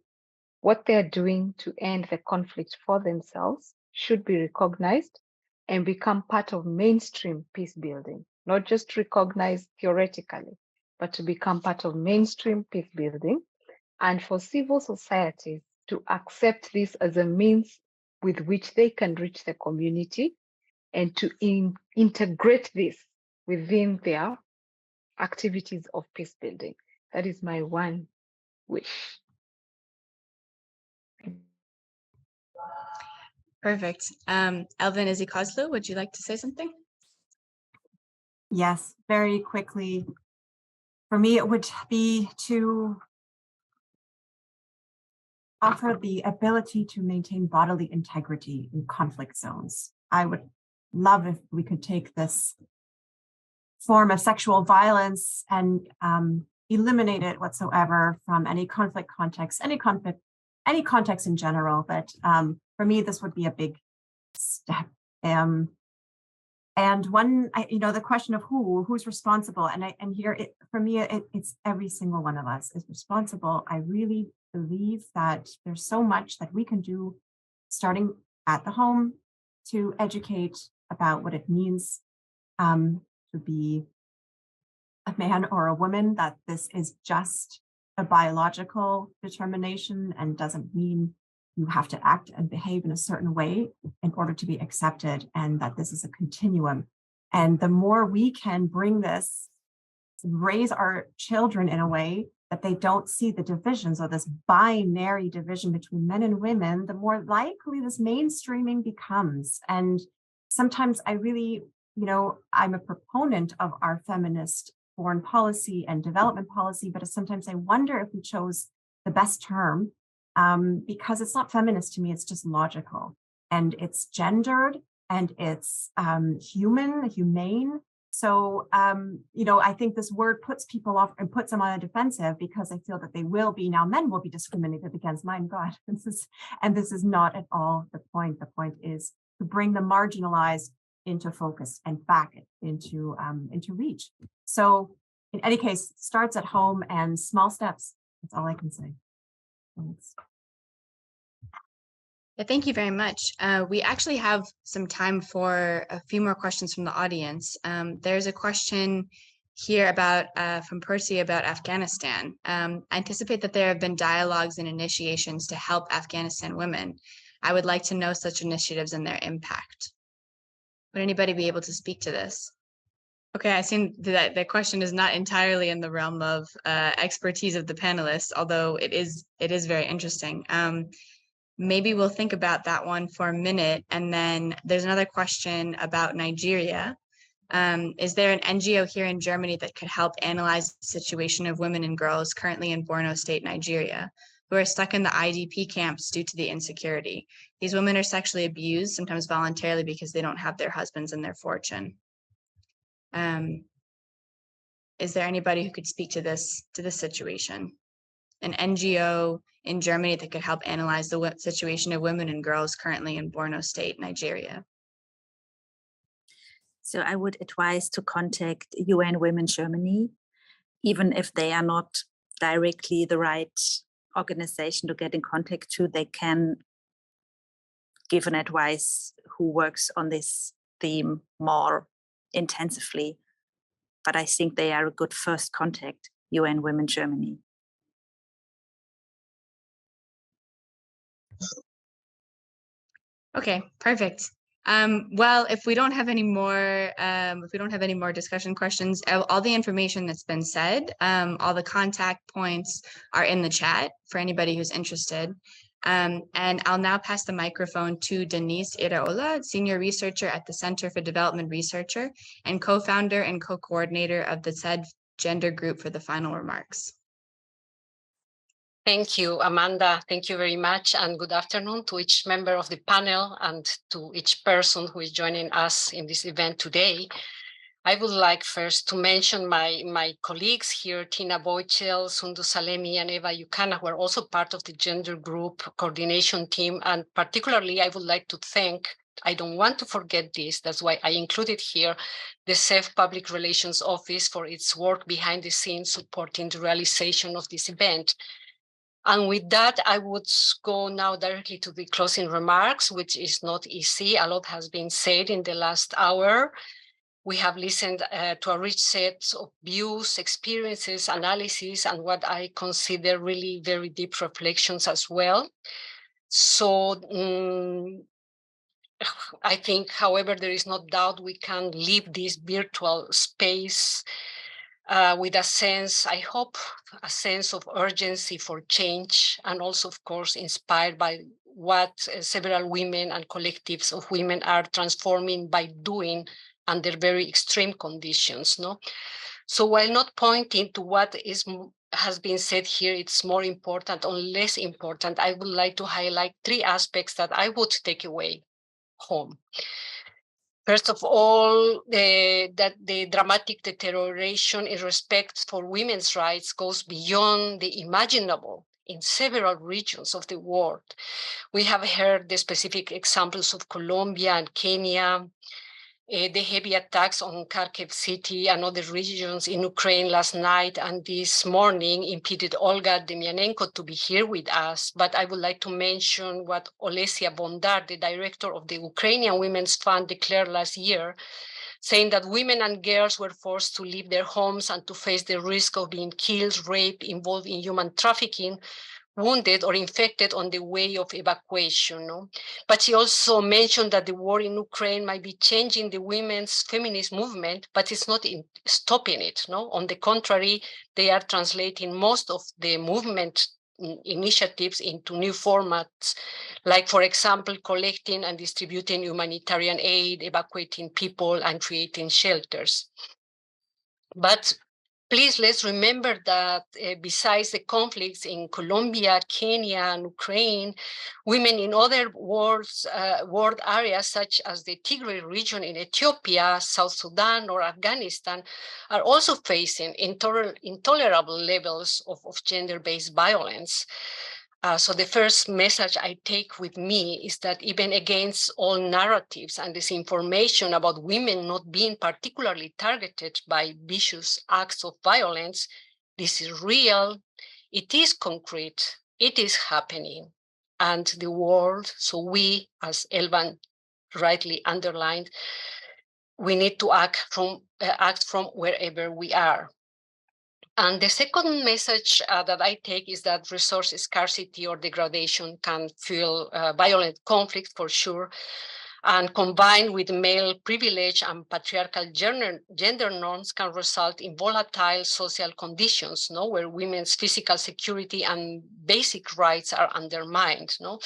What they're doing to end the conflict for themselves should be recognized and become part of mainstream peace building, not just recognized theoretically, but to become part of mainstream peace building, and for civil societies to accept this as a means with which they can reach the community and to integrate this within their activities of peace building. That is my one wish. Perfect. Elvan Isikozlu, would you like to say something? Yes, very quickly. For me, it would be to offer the ability to maintain bodily integrity in conflict zones. I would love if we could take this form of sexual violence and eliminate it whatsoever from any conflict context, any context in general. But for me, this would be a big step. And one, the question of who's responsible, and here for me, it's every single one of us is responsible. I really believe that there's so much that we can do, starting at the home, to educate about what it means to be a man or a woman, that this is just a biological determination and doesn't mean you have to act and behave in a certain way in order to be accepted, and that this is a continuum. And the more we can bring this, raise our children in a way that they don't see the divisions or this binary division between men and women, the more likely this mainstreaming becomes. And sometimes I really, I'm a proponent of our feminist foreign policy and development policy, but sometimes I wonder if we chose the best term, because it's not feminist to me, it's just logical. And it's gendered and it's humane. So, I think this word puts people off and puts them on a defensive, because I feel that men will be discriminated against. My God, this is not at all the point. The point is to bring the marginalized into focus and back into reach. So in any case, starts at home and small steps. That's all I can say. Thanks. Yeah, thank you very much. We actually have some time for a few more questions from the audience. There's a question here from Percy about Afghanistan. I anticipate that there have been dialogues and initiations to help Afghanistan women. I would like to know such initiatives and their impact. Would anybody be able to speak to this? Okay, I see that the question is not entirely in the realm of expertise of the panelists, although it is very interesting. Maybe we'll think about that one for a minute. And then there's another question about Nigeria. Is there an NGO here in Germany that could help analyze the situation of women and girls currently in Borno State, Nigeria, who are stuck in the IDP camps due to the insecurity? These women are sexually abused, sometimes voluntarily, because they don't have their husbands and their fortune. Is there anybody who could speak to this situation? An NGO in Germany that could help analyze the situation of women and girls currently in Borno State, Nigeria? So I would advise to contact UN Women Germany, even if they are not directly the right organization to get in contact to, they can give an advice who works on this theme more intensively. But I think they are a good first contact, UN Women Germany. Okay, perfect. Well, if we don't have any more, discussion questions, all the information that's been said, all the contact points are in the chat for anybody who's interested. And I'll now pass the microphone to Denise Irahola, Senior Researcher at the Center for Development Researcher and co-founder and co-coordinator of the said gender group for the final remarks. Thank you, Amanda. Thank you very much, and good afternoon to each member of the panel and to each person who is joining us in this event today. I would like first to mention my colleagues here, Tina Boychel, Sundu Salemi, and Eva Yukana, who are also part of the gender group coordination team. And particularly, I would like to thank, I don't want to forget this, that's why I included here, the CEF Public Relations Office for its work behind the scenes supporting the realization of this event. And with that, I would go now directly to the closing remarks, which is not easy. A lot has been said in the last hour. We have listened to a rich set of views, experiences, analysis, and what I consider really very deep reflections as well. So I think, however, there is no doubt we can leave this virtual space with a sense, I hope, a sense of urgency for change, and also, of course, inspired by what several women and collectives of women are transforming by doing under very extreme conditions. No, so while not pointing to what has been said here, it's more important or less important, I would like to highlight three aspects that I would take away home. First of all, that the dramatic deterioration in respect for women's rights goes beyond the imaginable in several regions of the world. We have heard the specific examples of Colombia and Kenya, the heavy attacks on Kharkiv city and other regions in Ukraine last night and this morning impeded Olga Demyanenko to be here with us. But I would like to mention what Olesia Bondar, the director of the Ukrainian Women's Fund, declared last year, saying that women and girls were forced to leave their homes and to face the risk of being killed, raped, involved in human trafficking, wounded or infected on the way of evacuation. No? But she also mentioned that the war in Ukraine might be changing the women's feminist movement, but it's not stopping it. No? On the contrary, they are translating most of the movement initiatives into new formats, like, for example, collecting and distributing humanitarian aid, evacuating people, and creating shelters. But please, let's remember that besides the conflicts in Colombia, Kenya, and Ukraine, women in other world areas, such as the Tigray region in Ethiopia, South Sudan, or Afghanistan, are also facing intolerable levels of gender-based violence. So the first message I take with me is that even against all narratives and disinformation about women not being particularly targeted by vicious acts of violence, this is real, it is concrete, it is happening. And the world, so we, as Elvan rightly underlined, we need to act from wherever we are. And the second message that I take is that resource scarcity or degradation can fuel violent conflict for sure, and combined with male privilege and patriarchal gender norms can result in volatile social conditions, no, where women's physical security and basic rights are undermined. No?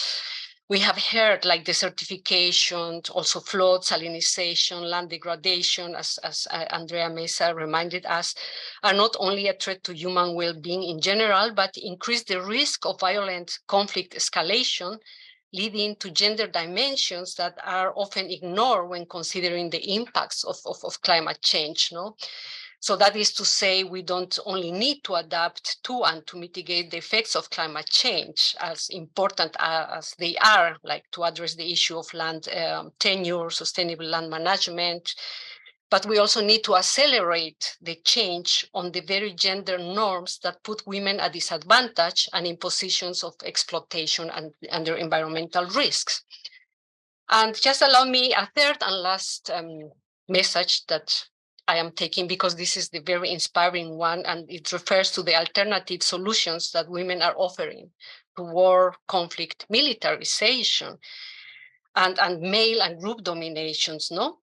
We have heard like desertification, also flood, salinization, land degradation, as Andrea Meza reminded us, are not only a threat to human well-being in general, but increase the risk of violent conflict escalation, leading to gender dimensions that are often ignored when considering the impacts of climate change. No? So that is to say, we don't only need to adapt to and to mitigate the effects of climate change, as important as they are, like to address the issue of land tenure, sustainable land management, but we also need to accelerate the change on the very gender norms that put women at disadvantage and in positions of exploitation and under environmental risks. And just allow me a third and last message that I am taking, because this is the very inspiring one, and it refers to the alternative solutions that women are offering to war, conflict, militarization, and male and group dominations, no?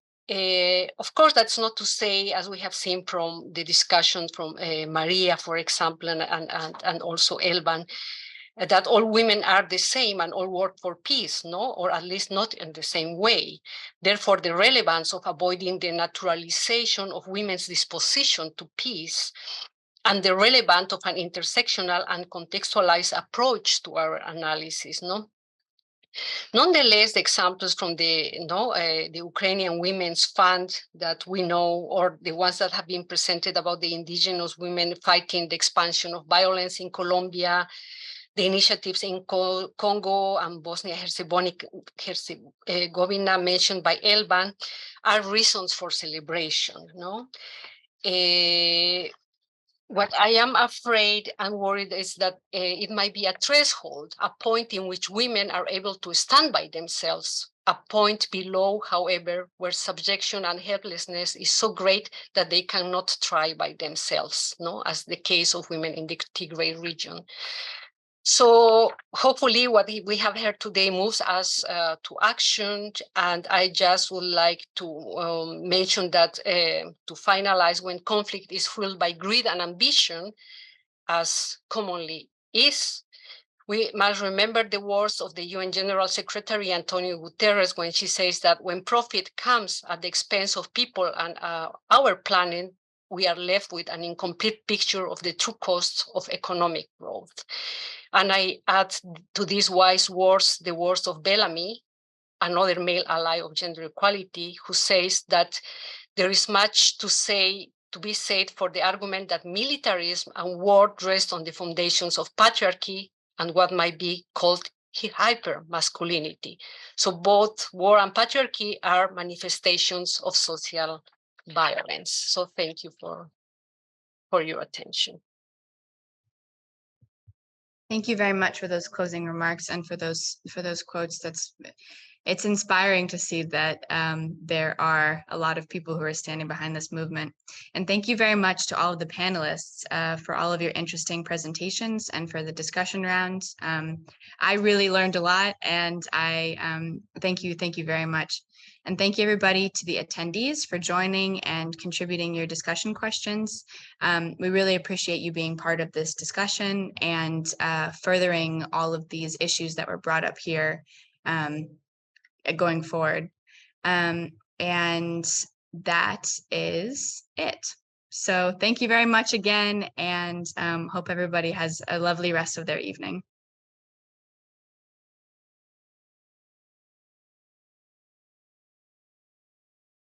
Of course, that's not to say, as we have seen from the discussion from María, for example, and also Elvan, that all women are the same and all work for peace, no? Or at least not in the same way. Therefore, the relevance of avoiding the naturalization of women's disposition to peace and the relevance of an intersectional and contextualized approach to our analysis, no? Nonetheless, the examples from the Ukrainian Women's Fund that we know, or the ones that have been presented about the indigenous women fighting the expansion of violence in Colombia, the initiatives in Congo and Bosnia-Herzegovina mentioned by Elvan, are reasons for celebration. No? What I am afraid and worried is that it might be a threshold, a point in which women are able to stand by themselves, a point below, however, where subjection and helplessness is so great that they cannot try by themselves, no? As the case of women in the Tigray region. So hopefully what we have heard today moves us to action. And I just would like to mention that to finalize, when conflict is fueled by greed and ambition, as commonly is, we must remember the words of the UN General Secretary Antonio Guterres when she says that when profit comes at the expense of people and our planet, we are left with an incomplete picture of the true costs of economic growth. And I add to these wise words the words of Bellamy, another male ally of gender equality, who says that there is much to be said for the argument that militarism and war rest on the foundations of patriarchy and what might be called hyper-masculinity. So both war and patriarchy are manifestations of social violence. So thank you for your attention. Thank you very much for those closing remarks and for those quotes. It's inspiring to see that there are a lot of people who are standing behind this movement. And thank you very much to all of the panelists for all of your interesting presentations and for the discussion rounds. I really learned a lot, and I thank you very much. And thank you everybody to the attendees for joining and contributing your discussion questions. We really appreciate you being part of this discussion and furthering all of these issues that were brought up here going forward. And that is it. So thank you very much again, and hope everybody has a lovely rest of their evening.